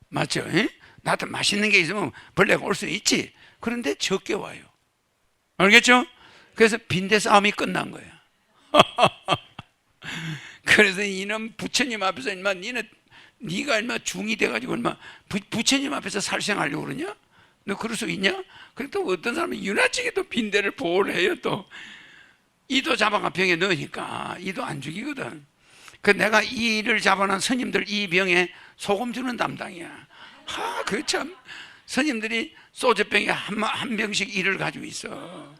맞죠? 맛있는 게 있으면 벌레가 올 수 있지. 그런데 적게 와요. 알겠죠? 그래서 빈대 싸움이 끝난 거야. 그래서 이놈 부처님 앞에서 인마 네가 인마 중이 돼가지고 인마 부처님 앞에서 살생하려고 그러냐? 너 그럴 수 있냐? 그래 또 어떤 사람은 유나치게 또 빈대를 보호를 해요. 또 이도 잡아가 병에 넣으니까 이도 안 죽이거든. 그 내가 이를 잡아놓은 스님들 이 병에 소금 주는 담당이야. 그 참 스님들이 소주병에 한 병씩 이를 가지고 있어.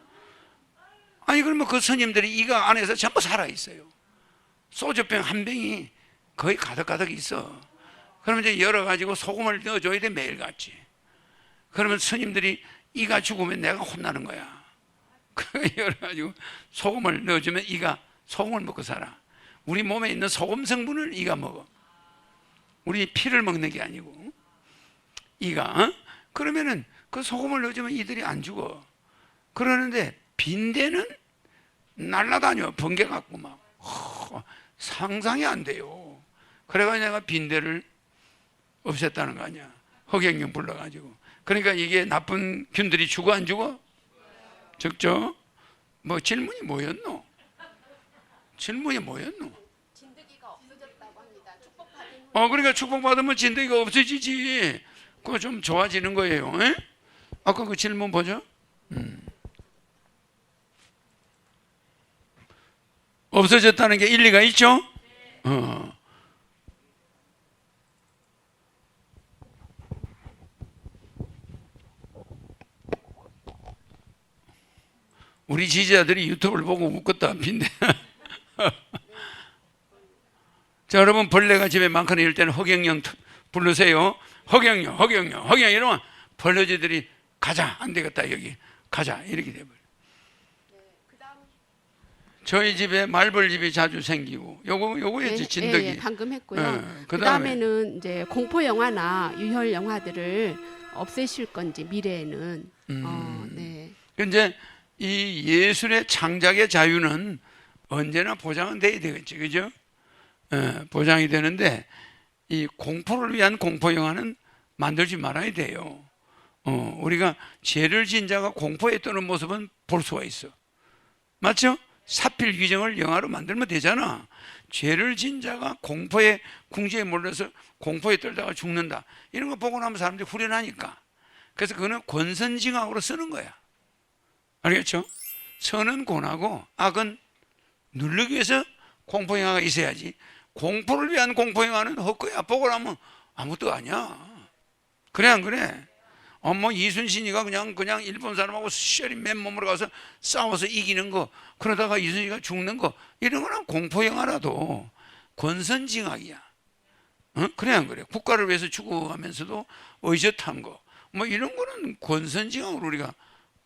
아니 그러면 그 스님들이 이가 안에서 전부 살아 있어요. 소주병 한 병이 거의 가득 있어. 그러면 이제 열어가지고 소금을 넣어줘야 돼, 매일같이. 그러면 스님들이 이가 죽으면 내가 혼나는 거야. 그래가지고 소금을 넣어주면 이가 소금을 먹고 살아. 우리 몸에 있는 소금 성분을 이가 먹어. 우리 피를 먹는 게 아니고 이가. 그러면은 그 소금을 넣어주면 이들이 안 죽어. 그러는데 빈대는 날라다녀. 번개 갖고 막 상상이 안 돼요. 그래가지고 내가 빈대를 없앴다는 거 아니야. 허경영 불러가지고. 그러니까 이게 나쁜 균들이 죽어 안 죽어? 적죠? 뭐 질문이 뭐였노? 질문이 뭐였노? 진드기가 없어졌다고 합니다. 축복받은 그러니까 축복받으면 진드기가 없어지지. 그거 좀 좋아지는 거예요. 에? 아까 그 질문 보죠? 없어졌다는 게 일리가 있죠? 우리 지지자들이 유튜브를 보고 웃겠다. 빈대. 자, 여러분 벌레가 집에 많거나 이럴 때는 허경영 부르세요. 허경영 이러면 벌레지들이 가자. 안 되겠다. 여기 가자. 이렇게 돼버려. 저희 집에 말벌집이 자주 생기고 요거였지 진드기. 예, 방금 했고요. 그 그다음에는 이제 공포 영화나 유혈 영화들을 없애실 건지 미래에는 네. 이제 이 예술의 창작의 자유는 언제나 보장은 돼야 되겠지, 그죠? 보장이 되는데 이 공포를 위한 공포 영화는 만들지 말아야 돼요. 우리가 죄를 지은 자가 공포에 떠는 모습은 볼 수가 있어. 맞죠? 사필 규정을 영화로 만들면 되잖아. 죄를 지은 자가 공포에 궁지에 몰려서 공포에 떨다가 죽는다. 이런 거 보고 나면 사람들이 후련하니까. 그래서 그거는 권선징악으로 쓰는 거야. 알겠죠? 선은 권하고 악은 누르기 위해서 공포 영화가 있어야지. 공포를 위한 공포 영화는 헛거야. 보고 나면 아무것도 아니야. 그래 안 그래? 뭐 이순신이가 그냥 일본 사람하고 시절이 맨몸으로 가서 싸워서 이기는 거, 그러다가 이순신이가 죽는 거, 이런 거는 공포 영화라도 권선징악이야. 그래 안 그래? 국가를 위해서 죽어가면서도 의젓한 거, 뭐 이런 거는 권선징악으로 우리가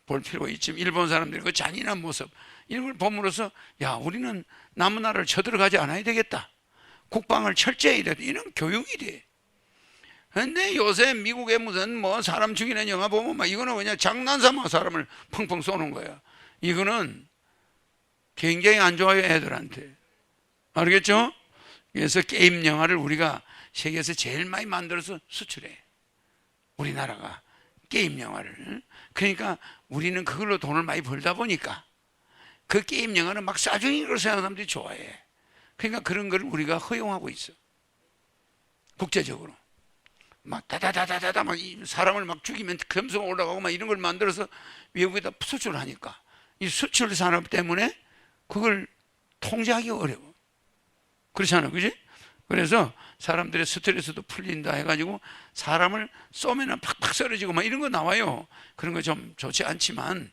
볼 필요가 있지. 일본 사람들의 그 잔인한 모습, 이런 걸 봄으로써 야, 우리는 남의 나라를 쳐들어가지 않아야 되겠다. 국방을 철저히 해야 돼. 이런 교육이 돼. 근데 요새 미국에 무슨 뭐 사람 죽이는 영화 보면 막 이거는 그냥 장난삼아 사람을 펑펑 쏘는 거야. 이거는 굉장히 안 좋아요, 애들한테. 알겠죠? 그래서 게임 영화를 우리가 세계에서 제일 많이 만들어서 수출해. 우리나라가 게임 영화를. 그러니까 우리는 그걸로 돈을 많이 벌다 보니까 그 게임 영화는 막 싸중인 걸 생각하는 사람들이 좋아해. 그러니까 그런 걸 우리가 허용하고 있어. 국제적으로. 막 다다다다다다 막 사람을 막 죽이면 점수가 올라가고 막 이런 걸 만들어서 외국에다 수출을 하니까 이 수출 산업 때문에 그걸 통제하기 어려워. 그렇잖아, 그지? 그래서 사람들의 스트레스도 풀린다 해가지고 사람을 쏘면은 팍팍 썰어지고 막 이런 거 나와요. 그런 거 좀 좋지 않지만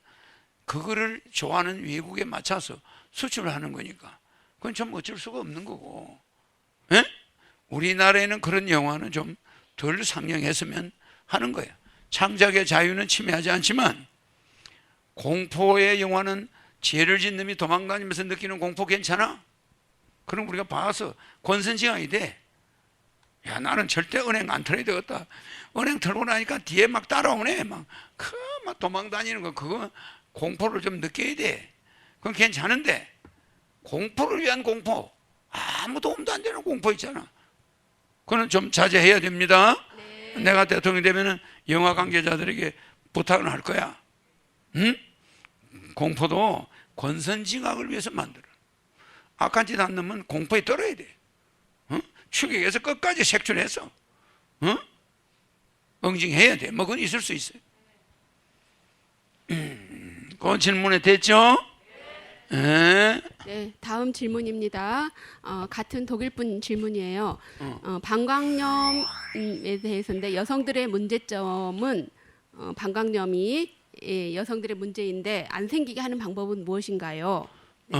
그거를 좋아하는 외국에 맞춰서 수출을 하는 거니까 그건 좀 어쩔 수가 없는 거고. 에? 우리나라에는 그런 영화는 좀 덜 상영했으면 하는 거예요. 창작의 자유는 침해하지 않지만 공포의 영화는 죄를 짓는 놈이 도망다니면서 느끼는 공포 괜찮아? 그럼 우리가 봐서 권선징악이 돼. 야, 나는 절대 은행 안 털어야 되겠다. 은행 털고 나니까 뒤에 막 따라오네. 막 도망다니는 거, 그거 공포를 좀 느껴야 돼. 그건 괜찮은데 공포를 위한 공포, 아무 도움도 안 되는 공포 있잖아. 그거는 좀 자제해야 됩니다. 네. 내가 대통령이 되면은 영화 관계자들에게 부탁을 할 거야. 응? 공포도 권선징악을 위해서 만들어. 악한 짓 안 넣으면 공포에 떨어야 돼. 추격해서 끝까지 색출해서 응징해야 돼. 뭐 그건 있을 수 있어요. 그 질문에 됐죠? 네. 네, 다음 질문입니다. 같은 독일분 질문이에요. 방광염에 대해서인데 여성들의 문제점은 방광염이 여성들의 문제인데 안 생기게 하는 방법은 무엇인가요? 네.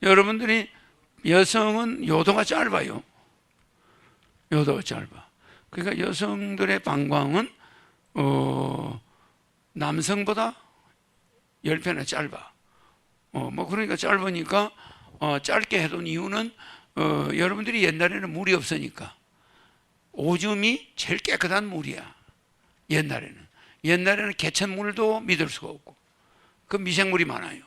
여러분들이 여성은 요도가 짧아요. 요도가 짧아. 그러니까 여성들의 방광은 남성보다 10회나 짧아. 뭐 그러니까 짧으니까 짧게 해둔 이유는 여러분들이 옛날에는 물이 없으니까 오줌이 제일 깨끗한 물이야. 옛날에는 개천물도 믿을 수가 없고 그 미생물이 많아요.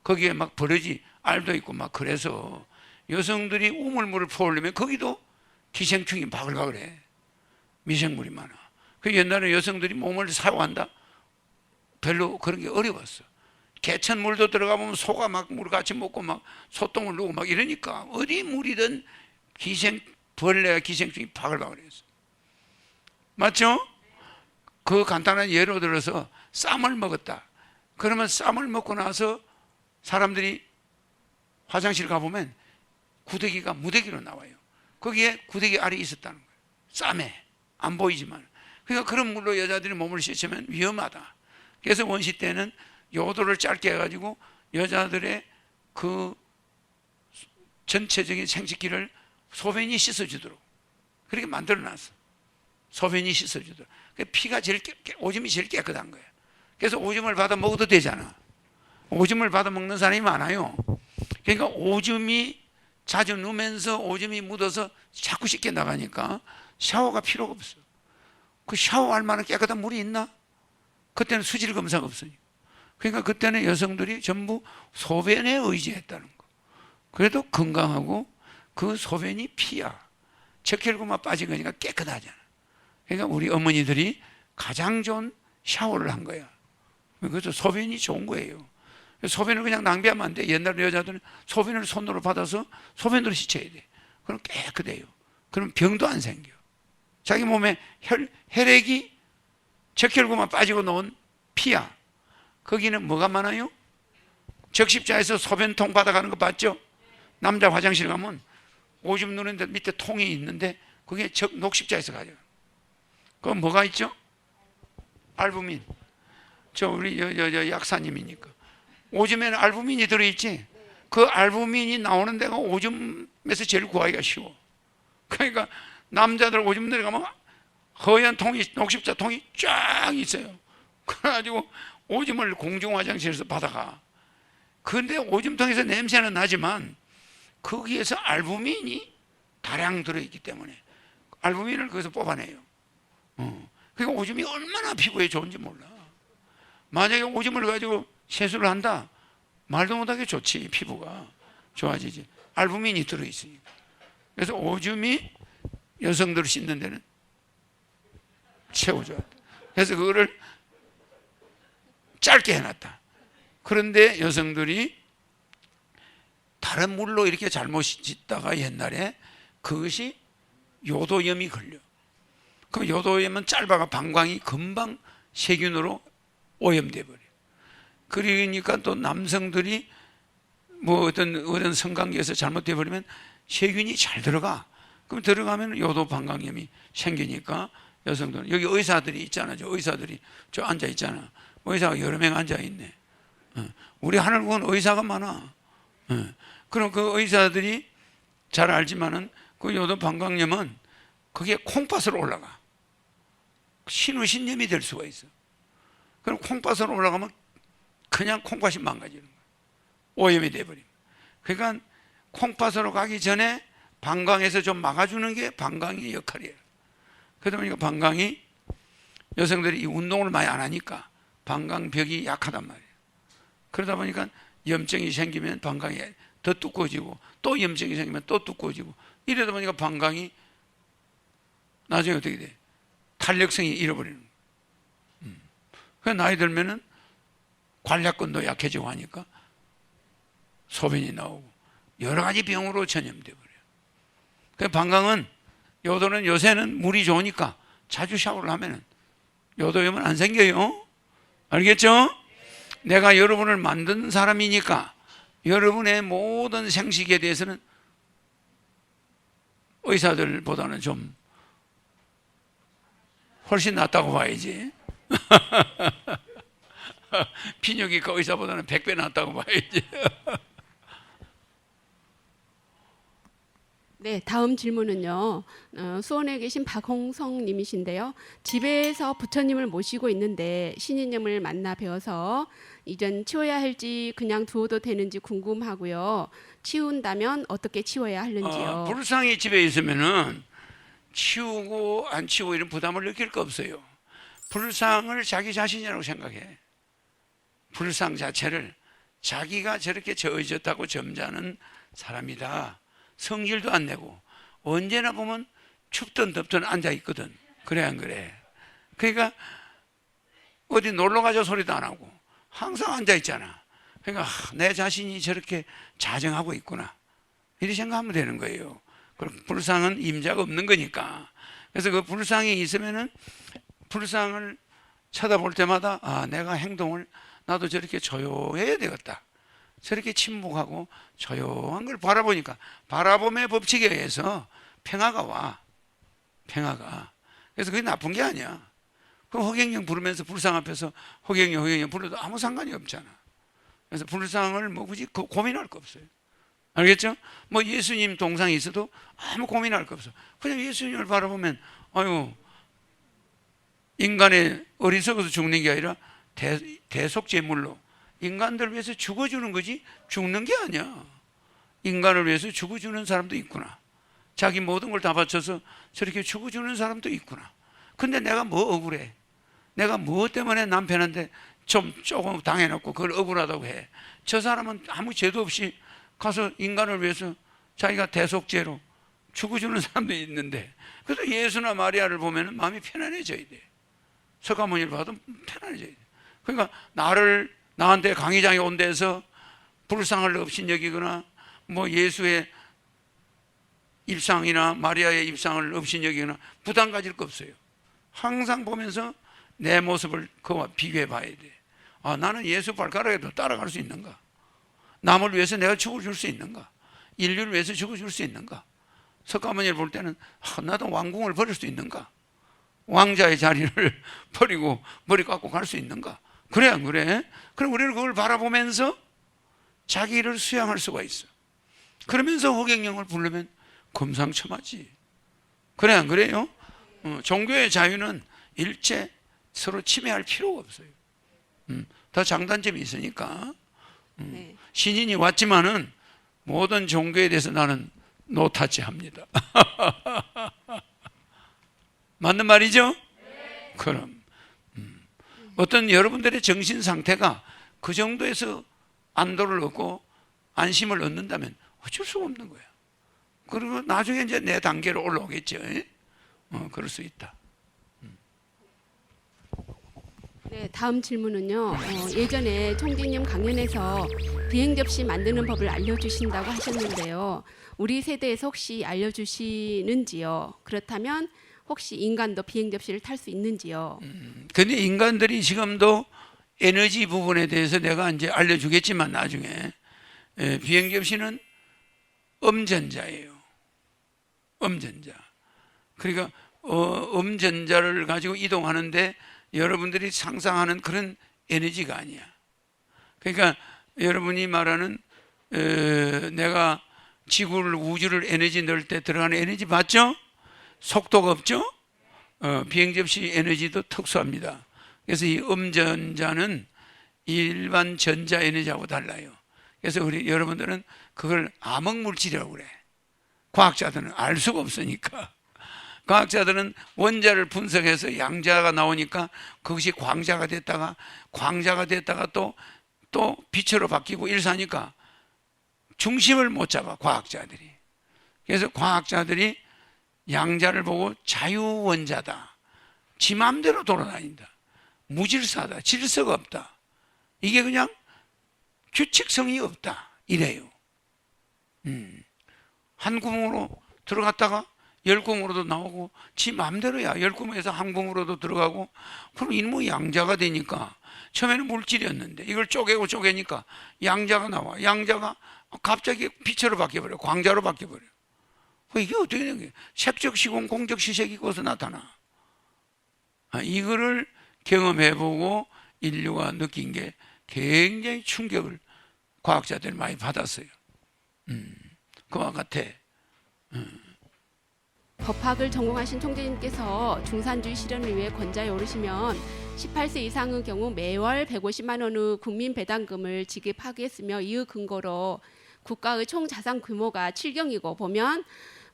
거기에 막 버러지 알도 있고 막 그래서 여성들이 우물물을 퍼오려면 거기도 기생충이 바글바글해. 미생물이 많아. 그 옛날에 여성들이 몸을 사용한다? 별로 그런 게 어려웠어. 개천물도 들어가 보면 소가 막 물 같이 먹고 막 소똥을 누고 막 이러니까 어디 물이든 벌레와 기생충이 바글바글했어. 맞죠? 그 간단한 예로 들어서 쌈을 먹었다. 그러면 쌈을 먹고 나서 사람들이 화장실 가보면 구더기가 무더기로 나와요. 거기에 구더기 알이 있었다는 거예요. 쌈에 안 보이지만. 그러니까 그런 물로 여자들이 몸을 씻으면 위험하다. 그래서 원시 때는 요도를 짧게 해가지고 여자들의 그 전체적인 생식기를 소변이 씻어주도록 그렇게 만들어놨어. 소변이 씻어주도록. 피가 제일 오줌이 제일 깨끗한 거야. 그래서 오줌을 받아 먹어도 되잖아. 오줌을 받아 먹는 사람이 많아요. 그러니까 오줌이 자주 누면서 오줌이 묻어서 자꾸 씻게 나가니까 샤워가 필요가 없어. 그 샤워할 만한 깨끗한 물이 있나? 그때는 수질 검사가 없으니까. 그러니까 그때는 여성들이 전부 소변에 의지했다는 거. 그래도 건강하고 그 소변이 피야. 적혈구만 빠진 거니까 깨끗하잖아. 그러니까 우리 어머니들이 가장 좋은 샤워를 한 거야. 그래서 소변이 좋은 거예요. 소변을 그냥 낭비하면 안 돼. 옛날 여자들은 소변을 손으로 받아서 소변으로 씻어야 돼. 그럼 깨끗해요. 그럼 병도 안 생겨. 자기 몸에 혈액이 적혈구만 빠지고 놓은 피야. 거기는 뭐가 많아요? 적십자에서 소변통 받아가는 거 봤죠? 남자 화장실 가면 오줌 누는데 밑에 통이 있는데 그게 녹십자에서 가요. 그건 뭐가 있죠? 알부민. 저 우리 약사님이니까 오줌에는 알부민이 들어있지. 그 알부민이 나오는 데가 오줌에서 제일 구하기가 쉬워. 그러니까 남자들 오줌 내려가면 허연 통이 녹십자 통이 쫙 있어요. 그래가지고 오줌을 공중 화장실에서 받아가. 그런데 오줌통에서 냄새는 나지만 거기에서 알부민이 다량 들어있기 때문에 알부민을 거기서 뽑아내요. 그러니까 오줌이 얼마나 피부에 좋은지 몰라. 만약에 오줌을 가지고 세수를 한다, 말도 못하게 좋지. 피부가 좋아지지. 알부민이 들어있으니까. 그래서 오줌이 여성들을 씻는 데는 최고 좋아. 그래서 그거를 짧게 해놨다. 그런데 여성들이 다른 물로 이렇게 잘못 씻다가 옛날에 그것이 요도염이 걸려. 그럼 요도염은 짧아가 방광이 금방 세균으로 오염돼 버려. 그러니까 또 남성들이 뭐 어떤 성관계에서 잘못돼 버리면 세균이 잘 들어가. 그럼 들어가면 요도 방광염이 생기니까 여성들은 여기 의사들이 있잖아. 저 의사들이 저 앉아 있잖아. 의사가 여러 명 앉아 있네. 우리 하늘국은 의사가 많아. 그럼 그 의사들이 잘 알지만은 그 요도 방광염은 그게 콩팥으로 올라가. 신우신염이 될 수가 있어. 그럼 콩팥으로 올라가면 그냥 콩팥이 망가지는 거야. 오염이 돼버립니다. 그러니까 콩팥으로 가기 전에 방광에서 좀 막아주는 게 방광의 역할이에요. 그러다 보니까 방광이 여성들이 이 운동을 많이 안 하니까 방광벽이 약하단 말이에요. 그러다 보니까 염증이 생기면 방광이 더 두꺼워지고 또 염증이 생기면 또 두꺼워지고 이러다 보니까 방광이 나중에 어떻게 돼? 탄력성이 잃어버리는 거예요. 그래서 나이 들면은 관략근도 약해지고 하니까 소변이 나오고 여러 가지 병으로 전염돼 버려요. 그 방광은 요도는 요새는 물이 좋으니까 자주 샤워를 하면은 요도염은 안 생겨요. 알겠죠? 내가 여러분을 만든 사람이니까 여러분의 모든 생식에 대해서는 의사들보다는 좀 훨씬 낫다고 봐야지. 비뇨기과 의사보다는 100배 낫다고 봐야지. 네, 다음 다음 질문은요. 수원에 계신 박홍성 님이신데요. 집에서 부처님을 모시고 있는데 신이님을 만나 뵈어서 이젠 치워야 할지 그냥 두어도 되는지 궁금하고요. 치운다면 어떻게 치워야 하는지요. 불상이 집에 있으면은 치우고 안 치우고 이런 부담을 느낄 거 없어요. 불상을 자기 자신이라고 생각해. 불상 자체를 자기가 저렇게 저어졌다고 점잖은 사람이다. 성질도 안 내고 언제나 보면 춥든 덥든 앉아 있거든. 그래 안 그래? 그러니까 어디 놀러 가자 소리도 안 하고 항상 앉아 있잖아. 그러니까 내 자신이 저렇게 자정하고 있구나 이렇게 생각하면 되는 거예요. 그럼 불상은 임자가 없는 거니까. 그래서 그 불상이 있으면은 불상을 쳐다볼 때마다 내가 행동을 나도 저렇게 조용해야 되겠다. 저렇게 침묵하고 조용한 걸 바라보니까 바라봄의 법칙에 의해서 평화가 와. 평화가. 그래서 그게 나쁜 게 아니야. 그럼 허경영 부르면서 불상 앞에서 허경영 불러도 아무 상관이 없잖아. 그래서 불상을 뭐 굳이 고민할 거 없어요. 알겠죠? 뭐 예수님 동상이 있어도 아무 고민할 거 없어. 그냥 예수님을 바라보면 아유 인간의 어리석어서 죽는 게 아니라 대속제물로 인간들을 위해서 죽어주는 거지 죽는 게 아니야. 인간을 위해서 죽어주는 사람도 있구나. 자기 모든 걸 다 바쳐서 저렇게 죽어주는 사람도 있구나. 근데 내가 뭐 억울해? 내가 뭐 때문에 남편한테 조금 당해놓고 그걸 억울하다고 해? 저 사람은 아무 죄도 없이 가서 인간을 위해서 자기가 대속죄로 죽어주는 사람도 있는데, 그래도 예수나 마리아를 보면 마음이 편안해져야 돼. 석가모니를 봐도 편안해져야 돼. 그러니까 나한테 강의장에 온 데서 불상을 없인 여기거나 뭐 예수의 입상이나 마리아의 입상을 없인 여기거나 부담 가질 거 없어요. 항상 보면서 내 모습을 그와 비교해 봐야 돼. 나는 예수 발가락에도 따라갈 수 있는가? 남을 위해서 내가 죽어줄 수 있는가? 인류를 위해서 죽어줄 수 있는가? 석가모니를 볼 때는 나도 왕궁을 버릴 수 있는가? 왕자의 자리를 버리고 머리 깎고 갈 수 있는가? 그래 안 그래? 그럼 우리는 그걸 바라보면서 자기를 수양할 수가 있어. 그러면서 허경영을 부르면 금상첨화지. 그래 안 그래요? 종교의 자유는 일체 서로 침해할 필요가 없어요. 더 장단점이 있으니까. 네. 신인이 왔지만은 모든 종교에 대해서 나는 노타치합니다. 맞는 말이죠? 그럼 어떤 여러분들의 정신 상태가 그 정도에서 안도를 얻고 안심을 얻는다면 어쩔 수가 없는 거야. 그리고 나중에 이제 내 단계로 올라오겠죠. 그럴 수 있다. 네, 다음 질문은요. 예전에 총재님 강연에서 비행 접시 만드는 법을 알려주신다고 하셨는데요. 우리 세대에서 혹시 알려주시는지요? 그렇다면 혹시 인간도 비행 접시를 탈 수 있는지요? 근데 인간들이 지금도 에너지 부분에 대해서 내가 이제 알려주겠지만 나중에 비행 접시는 음전자예요. 음전자. 그러니까 음전자를 가지고 이동하는데 여러분들이 상상하는 그런 에너지가 아니야. 그러니까 여러분이 말하는 내가 지구를 우주를 에너지 넣을 때 들어가는 에너지 맞죠? 속도가 없죠? 비행 접시 에너지도 특수합니다. 그래서 이 음전자는 일반 전자 에너지하고 달라요. 그래서 우리 여러분들은 그걸 암흑물질이라고 그래. 과학자들은 알 수가 없으니까. 과학자들은 원자를 분석해서 양자가 나오니까 그것이 광자가 됐다가 또 빛으로 바뀌고 일사니까 중심을 못 잡아, 과학자들이. 그래서 과학자들이 양자를 보고 자유원자다. 지 마음대로 돌아다닌다. 무질서하다. 질서가 없다. 이게 그냥 규칙성이 없다. 이래요. 한 구멍으로 들어갔다가 열 구멍으로도 나오고 지 마음대로야. 열 구멍에서 한 구멍으로도 들어가고. 그럼 이놈의 양자가 되니까 처음에는 물질이었는데 이걸 쪼개니까 양자가 나와. 양자가 갑자기 빛으로 바뀌어버려. 광자로 바뀌어버려. 이게 어떻게 된 거예요? 색적 시공 공적 시색이 거기서 나타나. 이거를 경험해보고 인류가 느낀 게 굉장히 충격을 과학자들이 많이 받았어요. 그와 같아. 법학을 전공하신 총재님께서 중산주의 실현을 위해 권좌에 오르시면 18세 이상의 경우 매월 150만 원의 국민 배당금을 지급하겠으며 이의 근거로 국가의 총 자산 규모가 7경이고 보면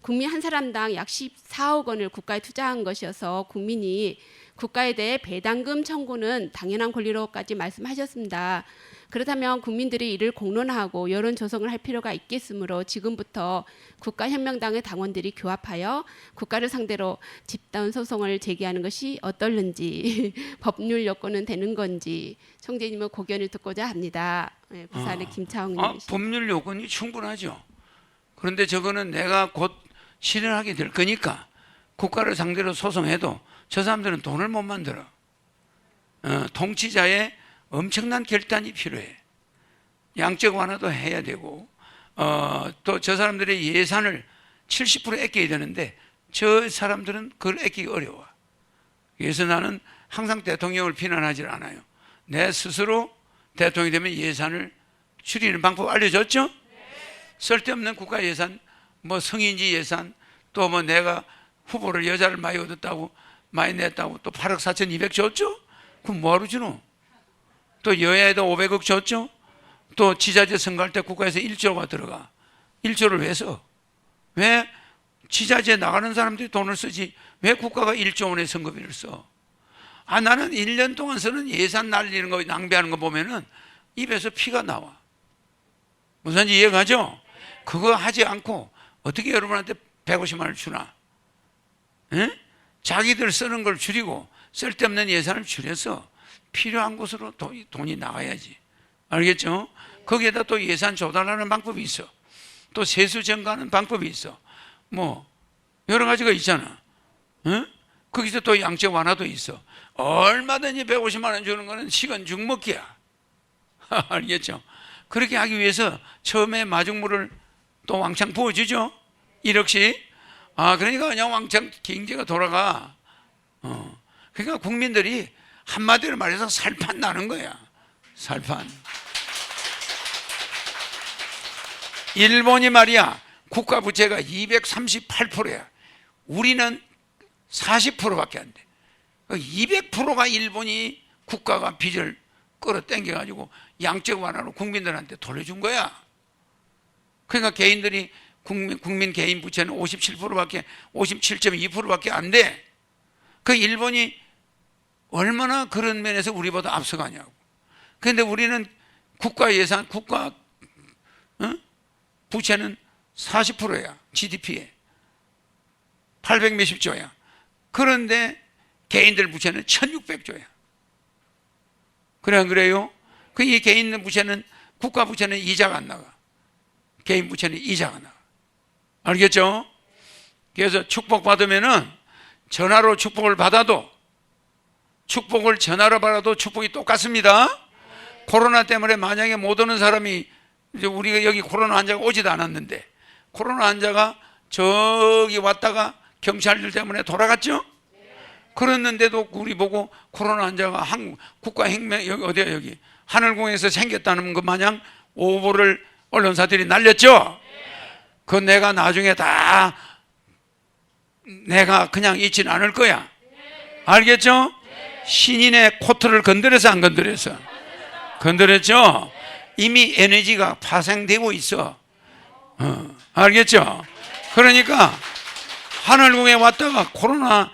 국민 한 사람당 약 14억 원을 국가에 투자한 것이어서 국민이 국가에 대해 배당금 청구는 당연한 권리로까지 말씀하셨습니다. 그렇다면 국민들이 이를 공론화하고 여론 조성을 할 필요가 있겠으므로 지금부터 국가혁명당의 당원들이 교합하여 국가를 상대로 집단 소송을 제기하는 것이 어떨는지 법률 여건은 되는 건지 총재님의 고견을 듣고자 합니다. 네, 부산의 김차홍님. 법률 요건이 충분하죠. 그런데 저거는 내가 곧 실현하게 될 거니까 국가를 상대로 소송해도 저 사람들은 돈을 못 만들어. 통치자의 엄청난 결단이 필요해. 양적 완화도 해야 되고 또 저 사람들의 예산을 70% 아껴야 되는데 저 사람들은 그걸 아끼기 어려워. 그래서 나는 항상 대통령을 비난하지 않아요. 내 스스로 대통령이 되면 예산을 줄이는 방법 알려줬죠? 쓸데없는 국가 예산, 뭐 성인지 예산, 또 뭐 내가 후보를 여자를 많이 얻었다고 많이 냈다고 또 8억 4,200 줬죠? 그럼 뭐하러 주노? 또 여야에도 500억 줬죠? 또 지자체 선거할 때 국가에서 1조가 들어가. 1조를 왜 써? 왜 지자체 나가는 사람들이 돈을 쓰지 왜 국가가 1조 원의 선거비를 써? 나는 1년 동안 쓰는 예산 날리는 거 낭비하는 거 보면은 입에서 피가 나와. 무슨 이해가죠? 그거 하지 않고 어떻게 여러분한테 150만 원을 주나? 에? 자기들 쓰는 걸 줄이고 쓸데없는 예산을 줄여서 필요한 곳으로 돈이 나가야지. 알겠죠? 거기에다 또 예산 조달하는 방법이 있어. 또 세수 증가하는 방법이 있어. 뭐 여러 가지가 있잖아. 에? 거기서 또 양적 완화도 있어. 얼마든지 150만 원 주는 거는 식은 죽 먹기야. 알겠죠? 그렇게 하기 위해서 처음에 마중물을 또 왕창 부어주죠. 1억씩. 그러니까 그냥 왕창 경제가 돌아가. 그러니까 국민들이 한마디로 말해서 살판 나는 거야. 살판. 일본이 말이야. 국가 부채가 238%야. 우리는 40%밖에 안 돼. 200%가 일본이 국가가 빚을 끌어당겨가지고 양적 완화로 국민들한테 돌려준 거야. 그러니까 개인들이 국민 개인 부채는 57%밖에 57.2%밖에 안 돼. 그 일본이 얼마나 그런 면에서 우리보다 앞서가냐고. 그런데 우리는 국가 예산, 국가 부채는 40%야. GDP에 800 몇십 조야. 그런데 개인들 부채는 1600조야. 그래 안 그래요? 이 개인 부채는 국가 부채는 이자가 안 나가. 개인 부채는 이자가 나가. 알겠죠? 그래서 축복받으면은 전화로 축복을 받아도 축복을 전화로 받아도 축복이 똑같습니다. 코로나 때문에 만약에 못 오는 사람이 이제 우리가 여기 코로나 환자가 오지도 않았는데 코로나 환자가 저기 왔다가 경찰들 때문에 돌아갔죠? 그랬는데도 우리 보고 코로나 환자가 국가혁명 여기 어디야 여기 하늘공에서 생겼다는 것 마냥 오보를 언론사들이 날렸죠? 그 내가 나중에 다 내가 그냥 잊지는 않을 거야. 알겠죠? 신인의 코트를 건드려서 안 건드려서? 건드렸죠? 이미 에너지가 파생되고 있어. 알겠죠? 그러니까 하늘공에 왔다가 코로나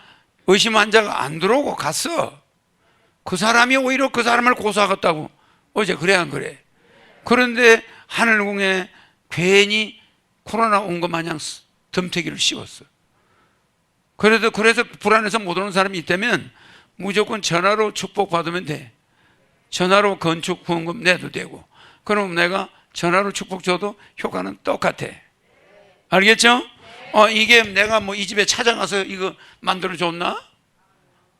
의심 환자가 안 들어오고 갔어. 그 사람이 오히려 그 사람을 고소하겠다고 어제 그래 안 그래? 그런데 하늘공에 괜히 코로나 온 것 마냥 덤태기를 씌웠어. 그래서 불안해서 못 오는 사람이 있다면 무조건 전화로 축복받으면 돼. 전화로 건축 후원금 내도 되고. 그럼 내가 전화로 축복 줘도 효과는 똑같아. 알겠죠? 이게 내가 뭐 이 집에 찾아가서 이거 만들어 줬나?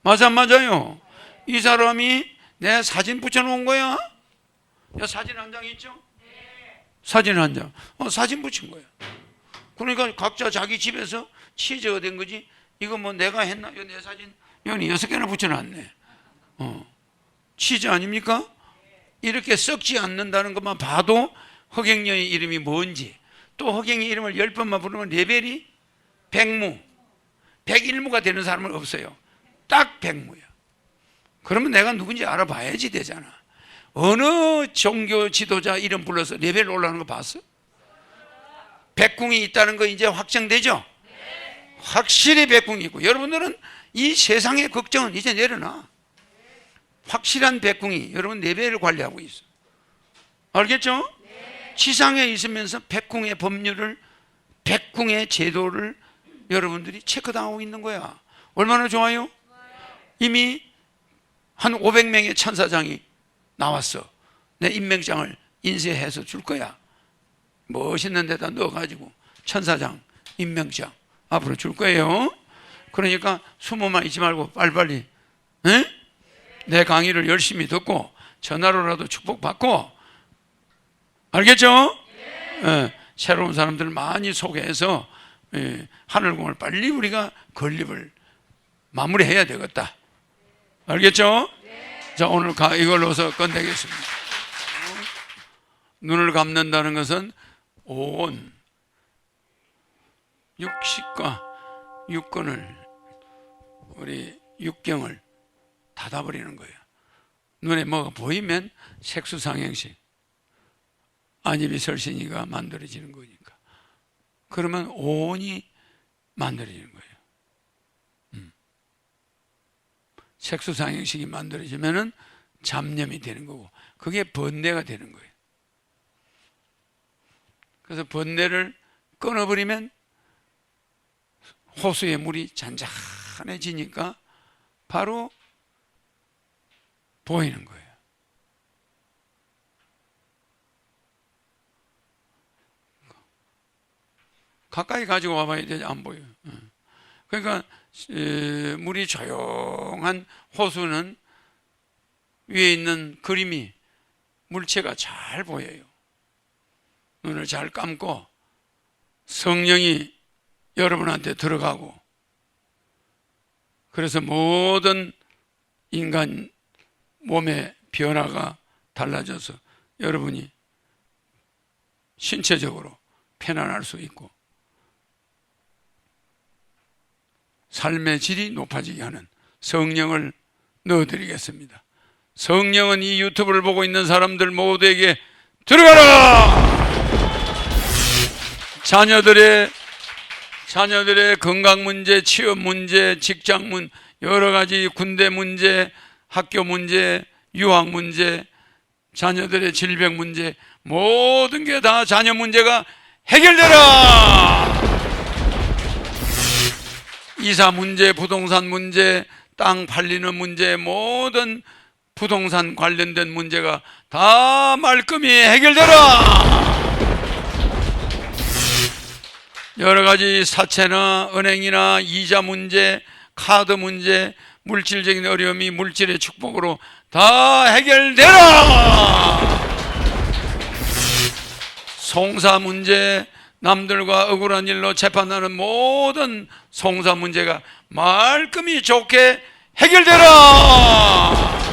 맞아 안 맞아요? 이 사람이 내 사진 붙여놓은 거야. 야, 사진 한 장 있죠? 사진 한 장. 사진 붙인 거야. 그러니까 각자 자기 집에서 취재가 된 거지. 이거 뭐 내가 했나? 이거 내 사진 여기 6개나 붙여놨네. 취재 아닙니까? 이렇게 썩지 않는다는 것만 봐도 허경영의 이름이 뭔지, 또 허경영 이름을 10번만 부르면 레벨이 백무, 백일무가 되는 사람은 없어요. 딱 백무야. 그러면 내가 누군지 알아봐야지 되잖아. 어느 종교 지도자 이름 불러서 레벨 올라가는 거 봤어? 백궁이 있다는 거 이제 확정되죠? 확실히 백궁이 있고, 여러분들은 이 세상의 걱정은 이제 내려놔. 확실한 백궁이 여러분 레벨을 관리하고 있어. 알겠죠? 지상에 있으면서 백궁의 법률을, 백궁의 제도를 여러분들이 체크당하고 있는 거야. 얼마나 좋아요? 이미 한 500명의 천사장이 나왔어. 내 임명장을 인쇄해서 줄 거야. 멋있는 데다 넣어가지고 천사장 임명장 앞으로 줄 거예요. 그러니까 숨어만 있지 말고 빨리빨리, 에? 내 강의를 열심히 듣고 전화로라도 축복받고, 알겠죠? 새로운 사람들 많이 소개해서 하늘궁을 빨리 우리가 건립을 마무리해야 되겠다. 알겠죠? 자, 오늘 이걸로서 끝내겠습니다. 눈을 감는다는 것은 온 육식과 육근을, 우리 육경을 닫아버리는 거예요. 눈에 뭐가 보이면 색수상행식, 안입이 설신이가 만들어지는 거니까. 그러면 온이 만들어지는 거예요. 색수상행식이 만들어지면은 잡념이 되는 거고, 그게 번뇌가 되는 거예요. 그래서 번뇌를 끊어버리면 호수의 물이 잔잔해지니까 바로 보이는 거예요. 가까이 가지고 와봐야 되지, 안 보여요. 그러니까 물이 조용한 호수는 위에 있는 그림이, 물체가 잘 보여요. 눈을 잘 감고 성령이 여러분한테 들어가고, 그래서 모든 인간 몸의 변화가 달라져서 여러분이 신체적으로 편안할 수 있고 삶의 질이 높아지게 하는 성령을 넣어드리겠습니다. 성령은 이 유튜브를 보고 있는 사람들 모두에게 들어가라! 자녀들의 건강 문제, 취업 문제, 직장 문제, 여러 가지 군대 문제, 학교 문제, 유학 문제, 자녀들의 질병 문제, 모든 게 다 자녀 문제가 해결되라! 이사 문제, 부동산 문제, 땅 팔리는 문제, 모든 부동산 관련된 문제가 다 말끔히 해결되라! 여러 가지 사채나 은행이나 이자 문제, 카드 문제, 물질적인 어려움이 물질의 축복으로 다 해결되라! 송사 문제, 남들과 억울한 일로 재판하는 모든 송사 문제가 말끔히 좋게 해결되라!